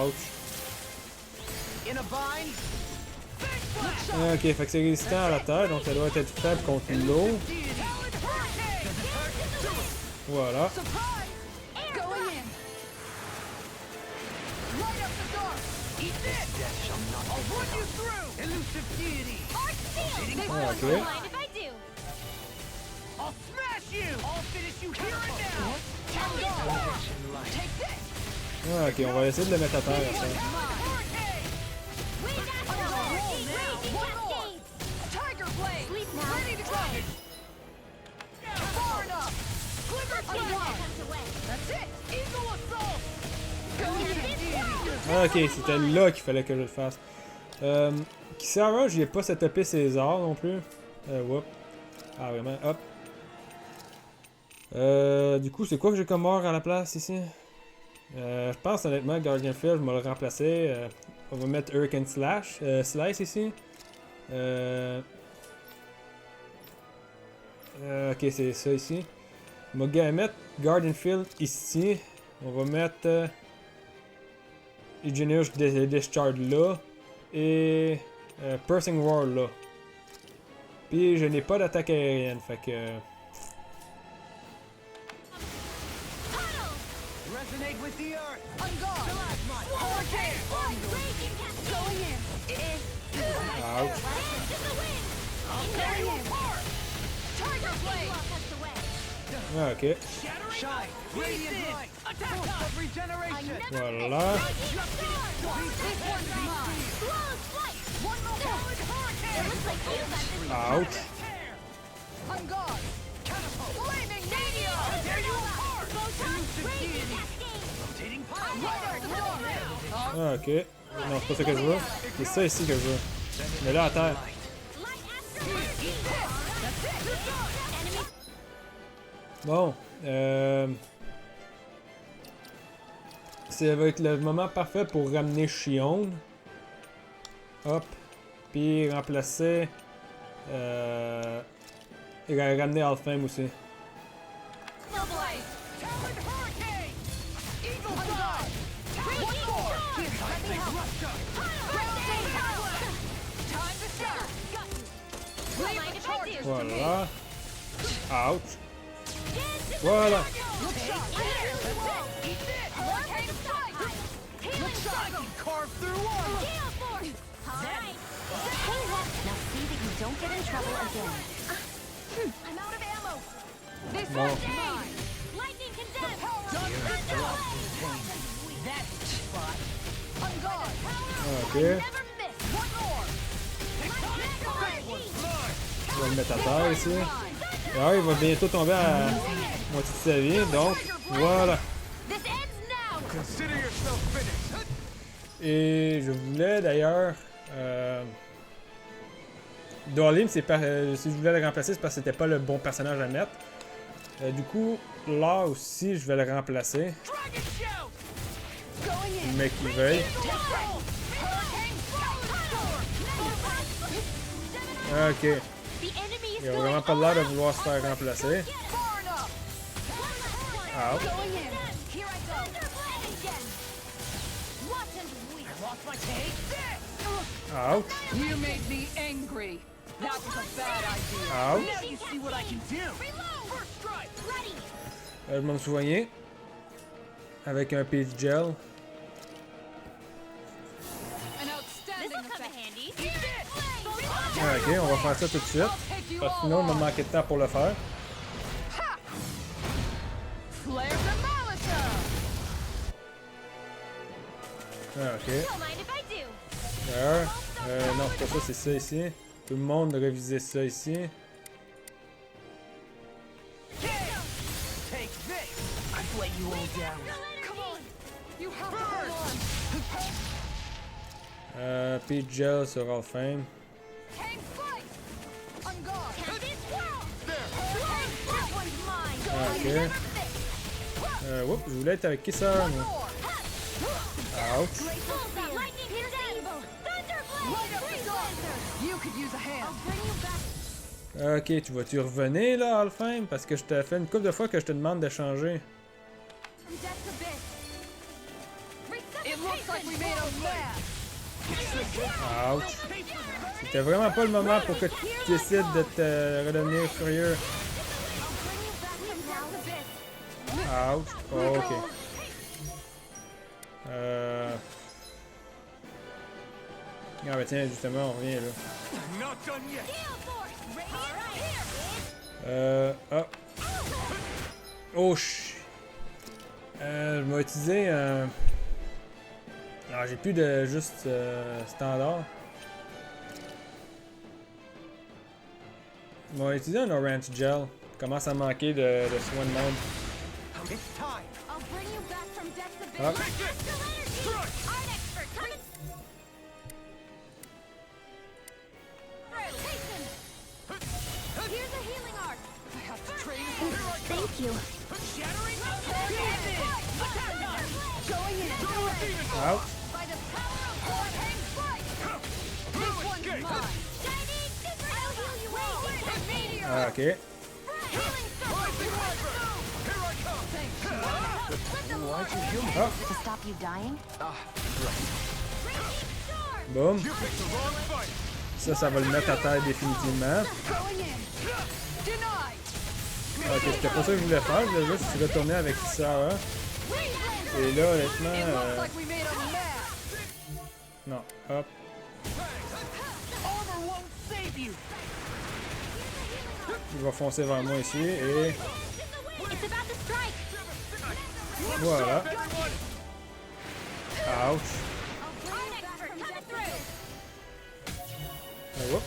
Ouch. Ok, fait que c'est résistant à la terre, donc ça doit être faible contre l'eau. Voilà. Ok. Ok, on va essayer de le mettre à terre. Ça. Ok, c'était là qu'il fallait que je le fasse. Kisara, j'y ai pas setupé ses arts non plus. Whoop. Ah, vraiment, hop. Du coup, c'est quoi que j'ai comme mort à la place ici? Je pense honnêtement, Guardian Field, je vais le remplacer. On va mettre Hurricane Slice ici. Ok, c'est ça ici. On va mettre Guardian Field ici. On va mettre Engineer's Discharge là. Et Pursing Roar là. Puis je n'ai pas d'attaque aérienne, fait que. Ouch. Ah, ok. Voilà. Ouch. Ah, ok. Non, c'est pas ça que je veux. C'est ça ici que je veux. Mais là, à terre. Bon. Ça va être le moment parfait pour ramener Shion. Hop. Puis remplacer... et ramener Alfheim aussi. Voilà. Ouch. Voilà. Bon. Ok. On va le mettre à terre ici. Alors, il va bientôt tomber à moitié de sa vie, donc voilà. Et je voulais d'ailleurs... Dolim, si je voulais le remplacer, c'est parce que c'était pas le bon personnage à mettre. Du coup, là aussi, je vais le remplacer. Le mec qui veuille. Ok. Il a vraiment pas l'air de vouloir se faire remplacer. Ouch. Ouch. You made me angry. That was a bad idea. Ouch. Now you see what I can do. Je vais me soigner. Avec un peach gel. Ok, on va faire ça tout de suite. Parce que sinon, on va manquer de temps pour le faire. Ok. Non, c'est pas ça, c'est ça ici. Tout le monde réviser ça ici. Peach gel sur Alfheim. Ok. Oups, je voulais être avec qui ça? Ouch. Ok, tu vas-tu revenir là, Alfheim? Parce que je te fais une couple de fois que je te demande de changer. Ouch. C'était vraiment pas le moment pour que tu décides de te redevenir furieux. Ouch. Oh, ok. Ah bah tiens, justement, on revient là. Ah. Oh, je vais utiliser un... Alors, j'ai plus de juste standard. Je vais utiliser un orange gel. Commence à manquer de soins de monde. Ah. Thank you. Ouch. Ah, ok. Ah. Boum. Ça va le mettre à terre définitivement. Ok, c'était pas ça que je voulais faire, je voulais juste retourner avec ça. Hein. Et là, honnêtement... Non, hop. Il va foncer vers moi ici et... Voilà. Ouch. Oh,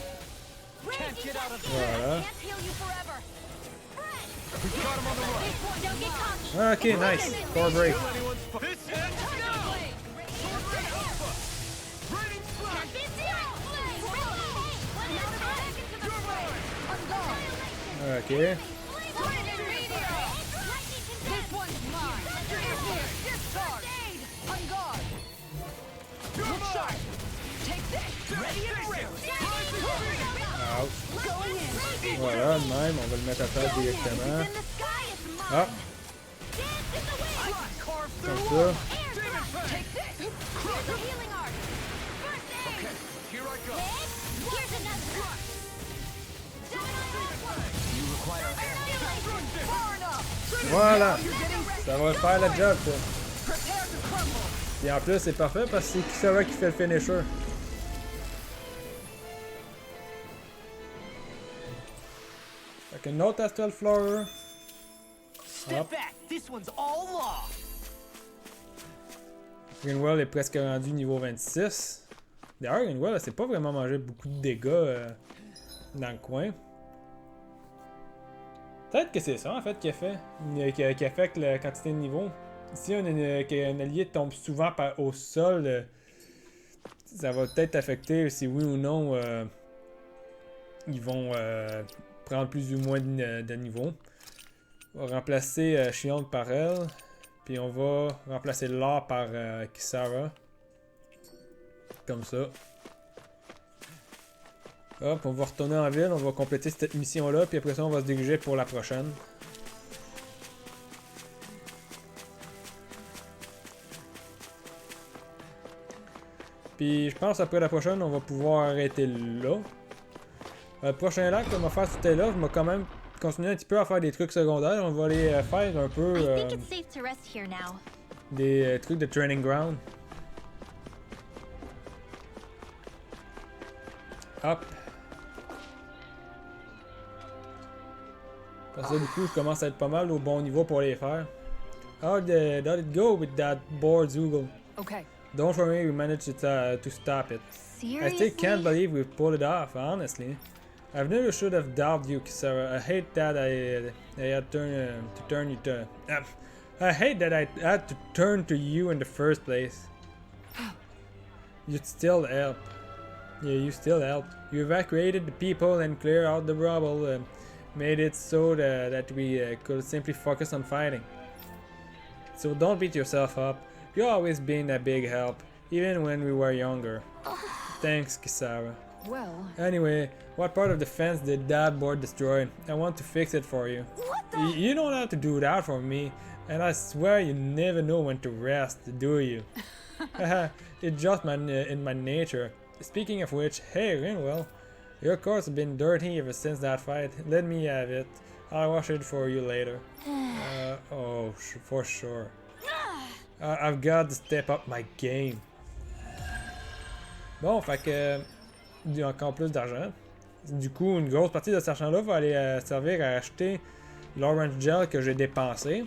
voilà. Ok, nice. Core break. Ok. This one's mine. Here, discard. On guard. Look sharp. Take this. Ready and ready. Out. Going in. Voilà, de même, on va le mettre à terre directement. Ah, comme ça. Take this. Here I go. Far enough. Voilà! Ça va faire la job, ça. Prepare to crumble. Et en plus, c'est parfait parce que c'est Kisara qui fait le finisher. Fait qu'une autre Astral Flower. Step back. This one's all law. Greenwell est presque rendu niveau 26. D'ailleurs, Greenwell, elle s'est pas vraiment mangé beaucoup de dégâts dans le coin. Peut-être que c'est ça en fait qui a fait. Qui affecte la quantité de niveau. Si un allié tombe souvent au sol, ça va peut-être affecter si oui ou non ils vont prendre plus ou moins de niveau. On va remplacer Shion par elle. Puis on va remplacer leur par Kisara. Comme ça. Hop, on va retourner en ville, on va compléter cette mission-là, puis après ça, on va se diriger pour la prochaine. Puis je pense après la prochaine, on va pouvoir arrêter là. Le prochain lac qu'on va faire tout à l'heure, on va quand même continuer un petit peu à faire des trucs secondaires. On va aller faire un peu des trucs de training ground. Hop. Parce que du coup, je commence à être pas mal au bon niveau pour les faire. How did it go with that board, Zoogle? Okay. Don't worry, we managed to stop it. Seriously? I still can't believe we pulled it off, honestly. I've never should have doubted you, Kisara. I hate that I had to turn you to... I hate that I had to turn to you in the first place. You'd still help. Yeah, you still help. You evacuated the people and cleared out the rubble. Made it so that we could simply focus on fighting. So don't beat yourself up. You've always been a big help, even when we were younger. Thanks, Kisara. Well, Anyway, what part of the fence did that board destroy? I want to fix it for you. You don't have to do that for me, and I swear you never know when to rest, do you? It's just in my nature. Speaking of which, hey Rinwell, your clothes have been dirty ever since that fight. Let me have it. I'll wash it for you later. For sure. I've got to step up my game. Bon, fait que il y a encore plus d'argent. Du coup, une grosse partie de cet argent-là va aller servir à acheter l'orange gel que j'ai dépensé.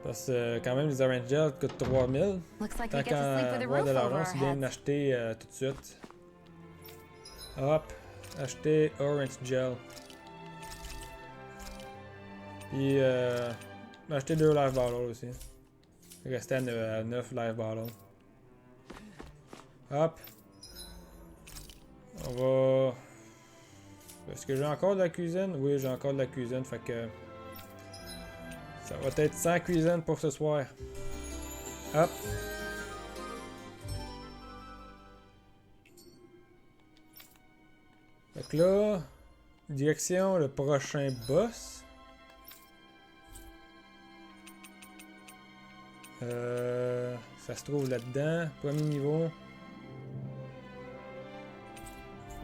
Parce que quand même, les orange gel coûtent 3000. Tant qu'à avoir de l'argent, c'est bien d'acheter tout de suite. Hop, acheter orange gel. Puis acheter 2 life bottles aussi. Rester à 9 life bottles. Hop. On va... Est-ce que j'ai encore de la cuisine? Oui, j'ai encore de la cuisine, fait que... Ça va être sans cuisine pour ce soir. Hop. Fait que là... Direction le prochain boss. Ça se trouve là-dedans. Premier niveau.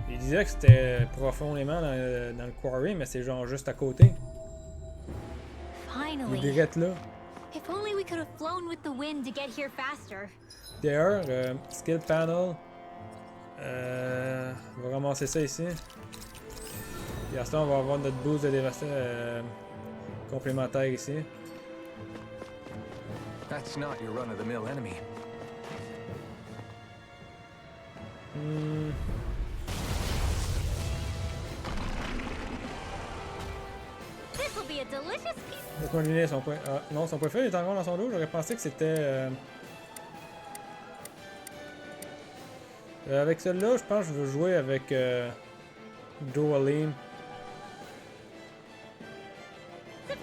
Il disait que c'était profondément dans le quarry, mais c'est genre juste à côté. Il est direct là. If only we could have flown with the wind to get here faster. D'ailleurs, skill panel. On va ramasser ça ici. Et à ce temps, on va avoir notre boost de dévastation complémentaire ici. That's not your run-of-the-mill enemy. This will be a delicious piece. Laisse-moi deviner son point. Ah, non, son point faible est encore dans son dos. J'aurais pensé que c'était. Avec celle-là, je pense que je veux jouer avec Doalim.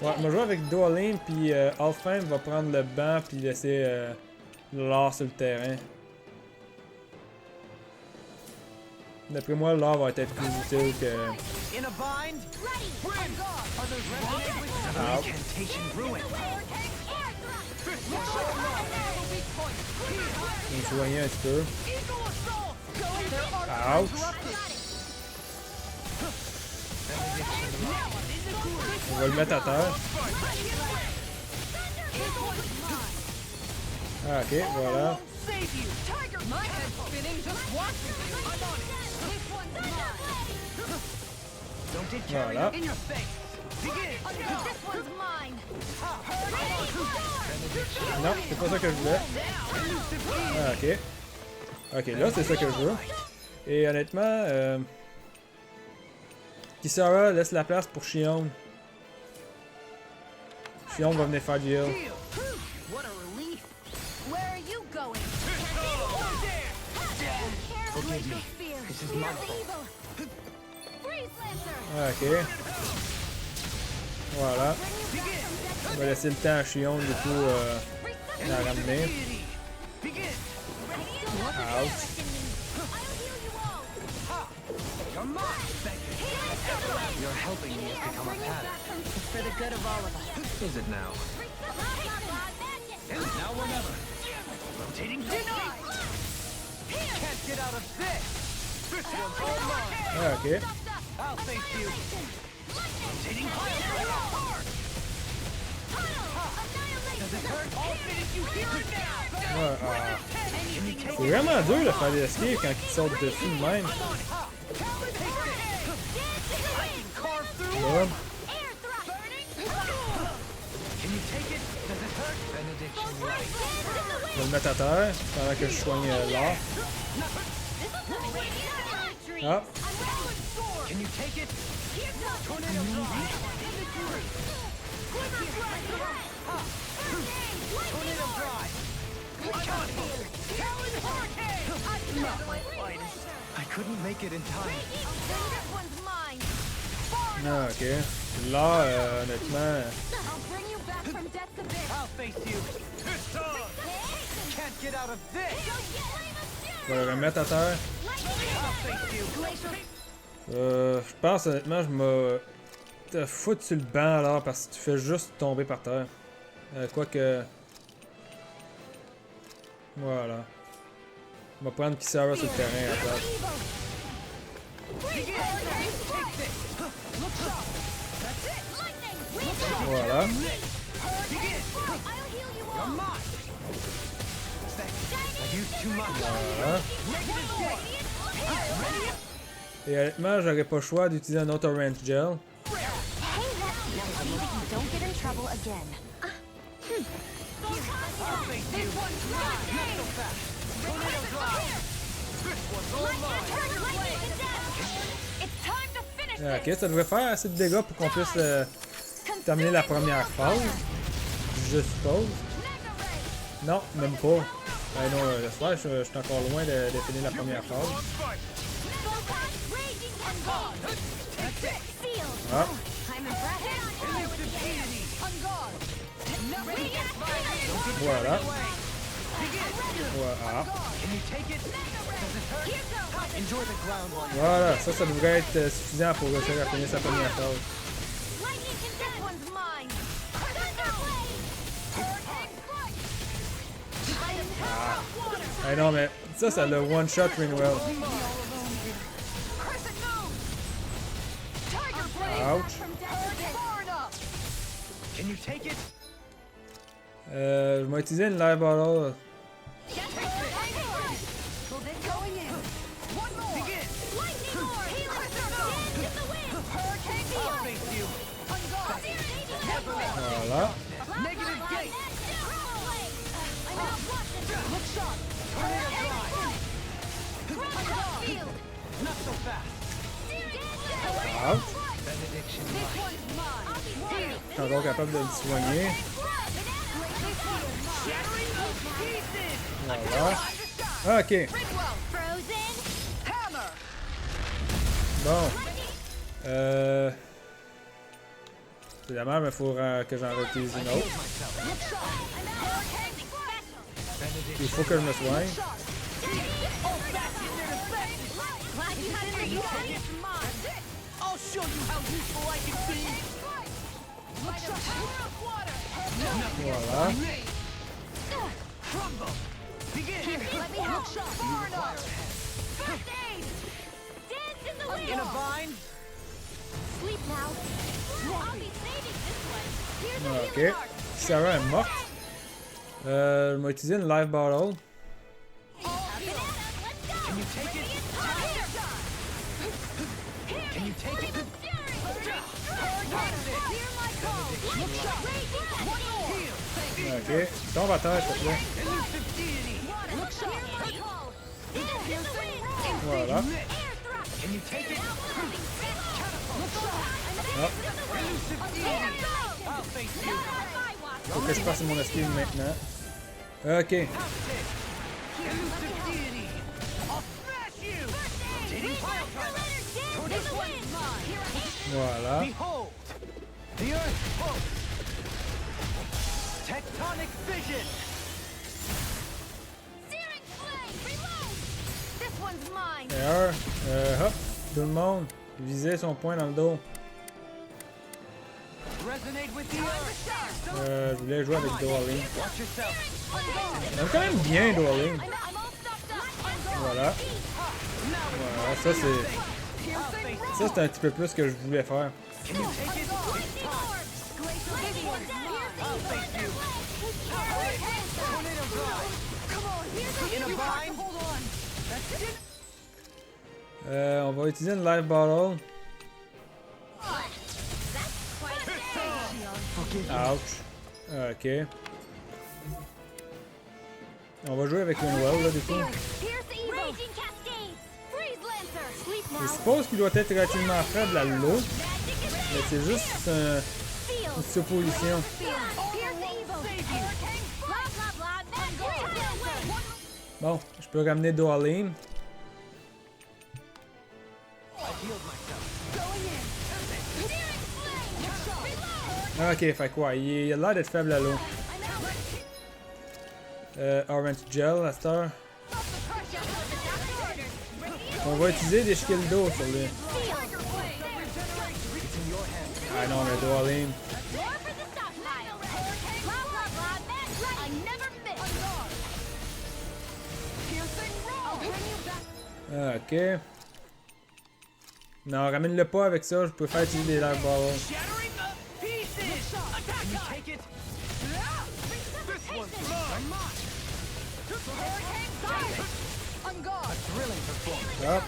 Ouais, on va jouer avec Doalim, puis Alphen va prendre le banc, puis laisser l'or sur le terrain. D'après moi, l'or va être plus utile que... In a bind? Are those Ow. incantation ruined? Je vais me soigner un petit peu. Ouch. On va le mettre à terre. Ah, ok, voilà. Voilà. Non, c'est pas ça que je voulais. Ah, ok. Ok, là, c'est ça que je veux. Et honnêtement, Kisara laisse la place pour Shion. Shion va venir faire du heal. What a relief. Where are you going? Forgive me. This is my fault. Ah, ok. Voilà. On va laisser le temps à Shion, du coup, la ramener. Ouch. Your helping me has become a pattern. It's for the good of all of us. Is it now? Now or never. Rotating denied. Can't get out of this. This one's all mine. Ah, ok. I'll face you. Rotating hard. Does it hurt? I'll finish you here and now. Ouais, c'est vraiment dur de faire des esquives quand ils sortent dessus de même. Bon. Je vais le mettre à terre pendant que je soigne l'or. Ah. Can you take it? Tornado drive. I couldn't make it in time. Ah, ok. Là, honnêtement... I'll face you. This time. Can't get out of this. Je vais le remettre à terre. I'll face you. Je pense honnêtement, je me te foutre sur le banc alors parce que tu fais juste tomber par terre. Quoique... Voilà. On va prendre Kisara sur le terrain à la place. Voilà. Voilà. Et honnêtement, j'aurais pas le choix d'utiliser un autre orange gel. Ok, ça devrait faire assez de dégâts pour qu'on puisse terminer la première phase. Je suppose. Non, même pas. Non, laisse faire, je suis encore loin de finir la première phase. Ah. Voilà. Voilà. Voilà, ça devrait être suffisant pour réussir à finir sa première phase. Ah. Non, mais ça le one-shot Ringwell. Ouch. Je vais utiliser une live bottle. Voilà. Ouch. Je suis encore capable de le soigner. Voilà. Ok. Bon. C'est la merde, mais il faut que j'en réutilise une autre. Il faut que je me soigne. Voilà. Ok. Sarah est morte. Je vais utiliser une life bottle. Ok. Tombe à terre, s'il te plaît. Voilà. Ah. Faut que je passe mon esquive maintenant. Ok. Voilà. Tectonic vision. D'ailleurs, hop, tout le monde, visez son point dans le dos. Je voulais jouer avec Dueling. J'aime quand même bien Dueling. Voilà. Voilà, ça c'est... Ça c'est un petit peu plus ce que je voulais faire. On va utiliser une life bottle. Ouch. Ok. On va jouer avec une well là du coup. Je suppose qu'il doit être relativement faible à l'eau. Mais c'est juste une supposition. Bon, je peux ramener Dueling. Ok, fait quoi? Il a l'air d'être faible à l'eau. Orange Gel à cette heure. On va utiliser des skills d'eau sur lui. Ah non, le Dueling. Ok. Non, ramène-le pas avec ça, je peux faire utiliser des life bottles. Hop.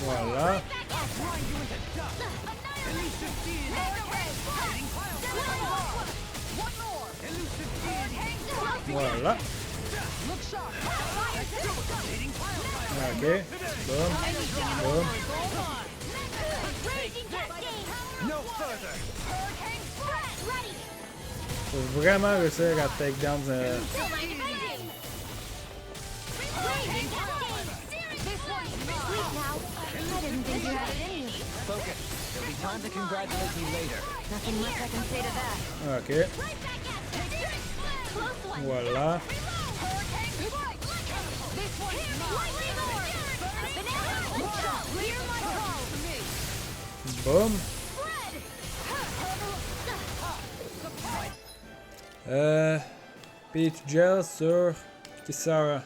Voilà. Voilà. Ok. Boom. Boom. Faut vraiment réussir à take down. Ok. Voilà. Boom. Peach Gel sur Sarah.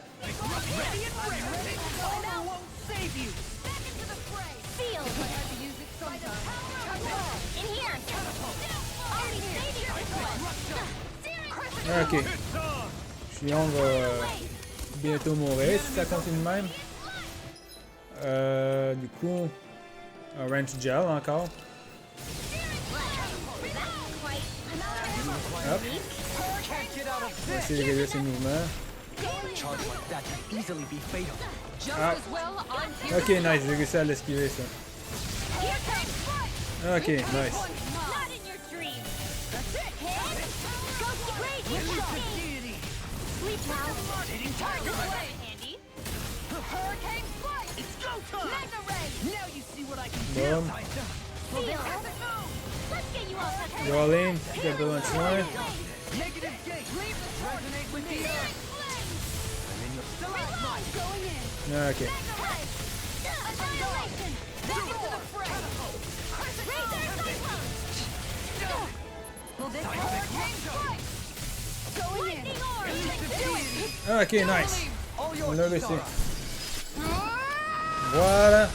Ok. Chion va bientôt mourir si ça continue de même. Du coup, Orange Gel encore. Hop. On va essayer de réduire ses mouvements. Ah. Ok, nice, j'ai réussi à l'esquiver ça. Ok, nice. sleep now. Handy. Hurricane flight. It's go time. Mega ray. Now you see what I can do. Boom. Seal. Let's get you all tucked away. Rolling, get the lunch line. Negative gate. Leave the resonate with the earth. And then you're still out. Going in. Okay. Annihilation. Back into the fray. Raise their cyclones. Will this hurricane strike? Going in. Lightning orb. Ok, nice. All On yours, l'a réussi. Sora. Voilà.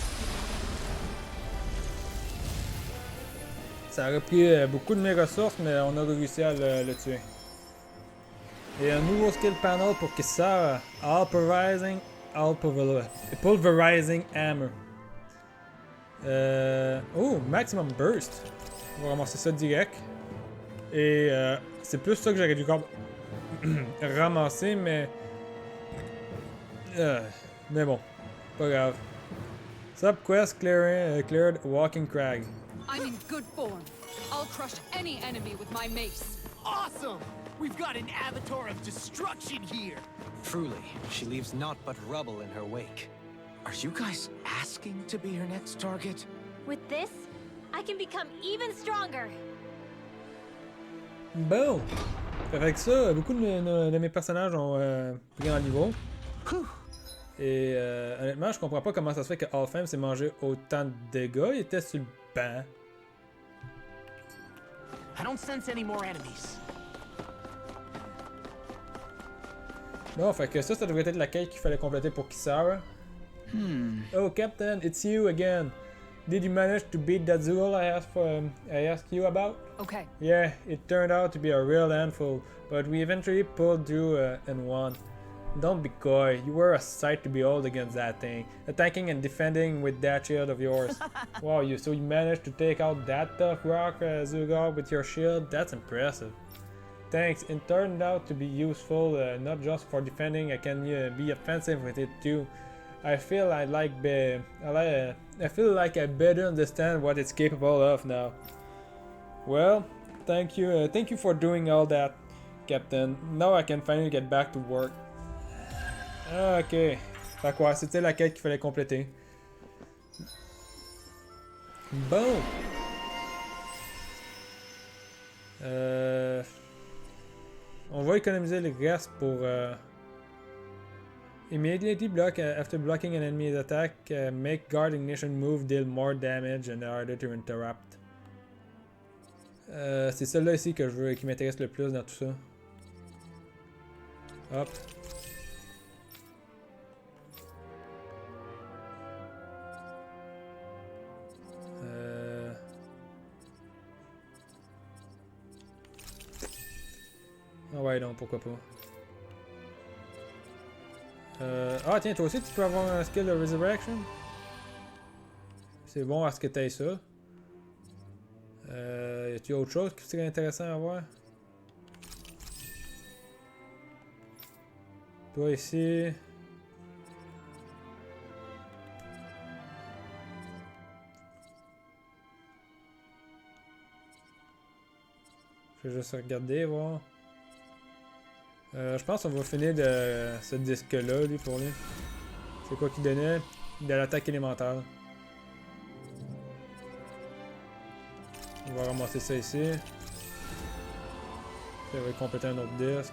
Ça aurait pris beaucoup de mes ressources, mais on a réussi à le tuer. Et un nouveau skill panel pour Kisara. Pulverizing Hammer. Oh, Maximum Burst. On va ramasser ça direct. Et c'est plus ça que j'aurais dû ramasser, mais bon, pas grave. Subquest cleared Walking Crag. I'm in good form. I'll crush any enemy with my mace. Awesome! We've got an avatar of destruction here! Truly, she leaves naught but rubble in her wake. Are you guys asking to be her next target? With this, I can become even stronger. Bon! Avec ça, beaucoup de mes personnages ont pris en niveau. Et honnêtement, je comprends pas comment ça se fait que Alfheim s'est mangé autant de dégâts. Il était sur le banc. I don't sense any more enemies. Bon, fait que ça devrait être la quête qu'il fallait compléter pour Kisara. Oh, Captain, it's you again. Did you manage to beat that Zool I asked you about? Okay. Yeah, it turned out to be a real handful, but we eventually pulled through and won. Don't be coy, you were a sight to behold against that thing, attacking and defending with that shield of yours. Wow, so you managed to take out that tough rock Zugar with your shield? That's impressive. Thanks, it turned out to be useful, not just for defending, I can be offensive with it too. I feel like I better understand what it's capable of now. Well, thank you for doing all that, Captain. Now I can finally get back to work. Ok. Fait quoi, c'était la quête qu'il fallait compléter. Bon. On va économiser le reste pour... Immediately block after blocking an enemy's attack, make guard ignition move deal more damage and harder to interrupt. C'est celle-là ici que je veux, qui m'intéresse le plus dans tout ça. Hop. Ah ouais, non, pourquoi pas. Ah tiens, toi aussi tu peux avoir un skill de Resurrection. C'est bon à ce que t'aies ça. Y a-t-il autre chose qui serait intéressant à voir? Toi ici. Je vais juste regarder, voir. Je pense qu'on va finir de ce disque-là, lui, pour lui. C'est quoi qu'il donnait? De l'attaque élémentaire. On va ramasser ça ici. Ça va compléter un autre disque.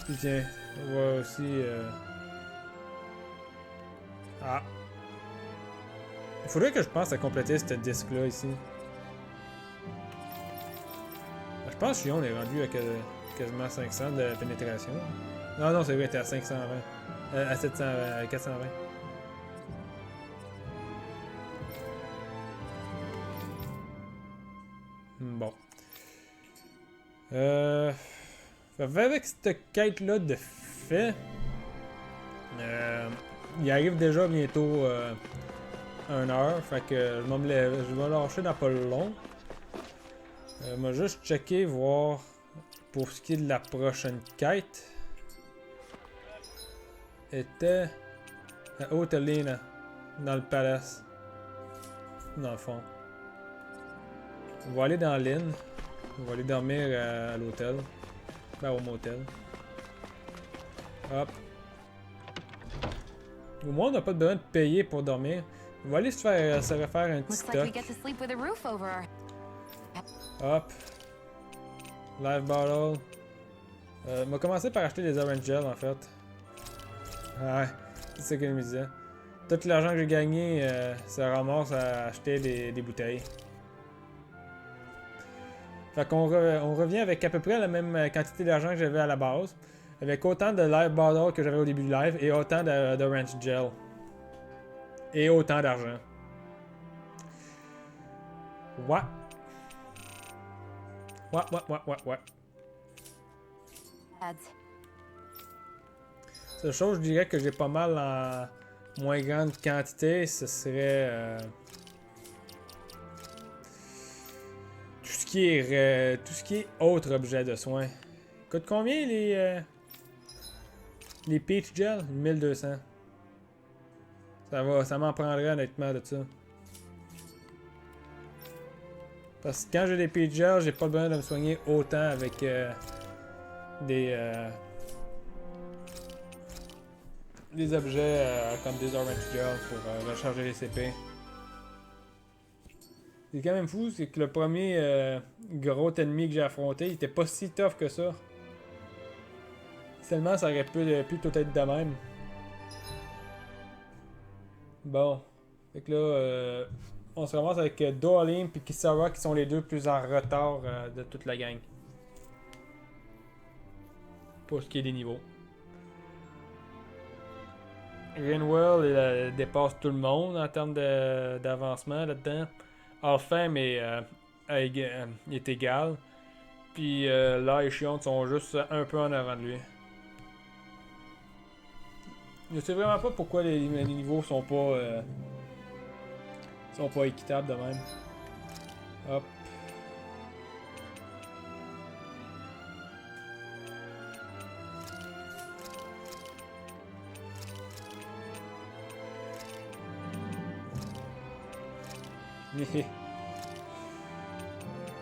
Puis tiens, on va aussi... Ah! Il faudrait que je pense à compléter ce disque-là ici. Je pense que Chion est rendu à quasiment 500 de pénétration. Non, non, c'est vrai, t'es à 520. À 720, à 420. Bon. Avec cette quête-là de fait, il arrive déjà bientôt 1 heure. Fait que je vais lâcher dans pas long. On va juste checker, voir pour ce qui est de la prochaine quête. Était à Haute-Lena, dans le palace. Dans le fond. On va aller dans l'île. On va aller dormir à l'hôtel. Ben, au motel. Hop. Au moins, on n'a pas besoin de payer pour dormir. On va aller se refaire un petit Looks like we stock. get to sleep with a roof over our... Hop. Live bottle. On va commencer par acheter des orange gel en fait. Ouais, c'est ça que je me disais. Tout l'argent que j'ai gagné se ramasse à acheter des bouteilles. Fait qu'on on revient avec à peu près la même quantité d'argent que j'avais à la base. Avec autant de live bottle que j'avais au début du live et autant d'orange gel. Et autant d'argent. Ouais. Ouais. Ads. Seule chose, je dirais que j'ai pas mal en moins grande quantité, ce serait tout ce qui est autre objet de soin. Coûte combien les peach gel? 1200. Ça m'en prendrait honnêtement de ça. Parce que quand j'ai des peach gel, j'ai pas besoin de me soigner autant avec des objets comme des orange gel pour recharger les CP. C'est quand même fou, c'est que le premier gros ennemi que j'ai affronté, il était pas si tough que ça. Seulement, ça aurait pu tout être de même. Bon. Fait que là, on se ramasse avec Doalim et Kisara qui sont les deux plus en retard de toute la gang. Pour ce qui est des niveaux. Rinwell dépasse tout le monde en termes d'avancement là-dedans. Alphen est égal. Puis là et Shion sont juste un peu en avant de lui. Je sais vraiment pas pourquoi les niveaux sont pas équitables de même. Hop.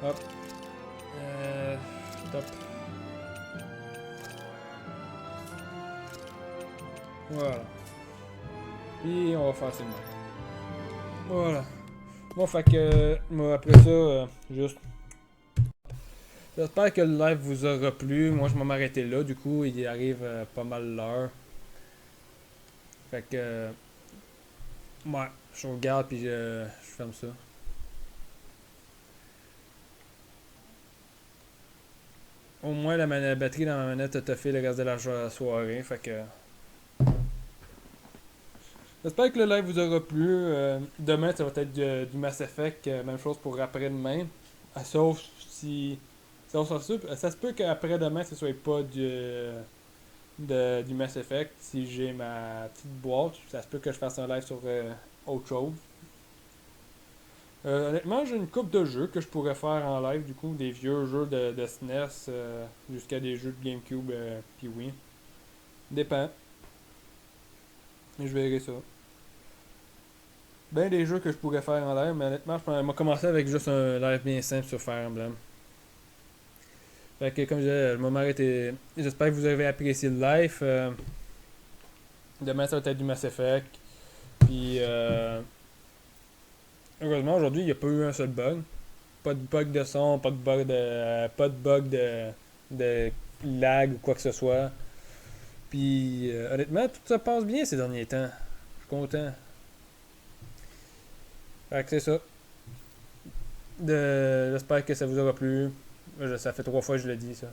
Hop. Top. Voilà. Et on va faire ça. Voilà. Bon, fait que moi, après ça, juste. J'espère que le live vous aura plu. Moi, je vais m'arrêter là. Du coup, il arrive pas mal l'heure. Fait que. Ouais, je regarde puis je ferme ça. Au moins, la batterie dans ma manette a toffé le reste de la soirée. Fait que. J'espère que le live vous aura plu. Demain, ça va être du Mass Effect. Même chose pour après-demain. Sauf si. Ça se peut qu'après-demain, ce soit pas du Mass Effect. Si j'ai ma petite boîte, ça se peut que je fasse un live sur autre chose. Honnêtement, j'ai une coupe de jeux que je pourrais faire en live. Du coup, des vieux jeux de SNES jusqu'à des jeux de GameCube. Puis oui. Dépend. Je verrai ça. Ben des jeux que je pourrais faire en live, mais honnêtement, je vais commencer avec juste un live bien simple sur Fire Emblem. Fait que comme je disais, je vais m'arrêter. J'espère que vous avez apprécié le live. Demain, ça va être du Mass Effect. Puis, heureusement, aujourd'hui, il n'y a pas eu un seul bug. Pas de bug de son, pas de bug de lag ou quoi que ce soit. Puis, honnêtement, tout ça passe bien ces derniers temps. Je suis content. Fait que c'est ça. J'espère que ça vous aura plu. Ça fait 3 fois que je le dis, ça.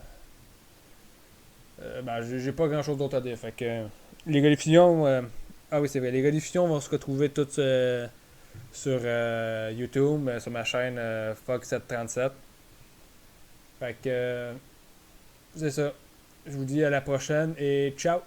Ben, j'ai pas grand chose d'autre à dire. Fait que les rediffusions. Ah oui, c'est vrai. Les rediffusions vont se retrouver toutes sur YouTube, sur ma chaîne Fog737. Fait que c'est ça. Je vous dis à la prochaine et ciao!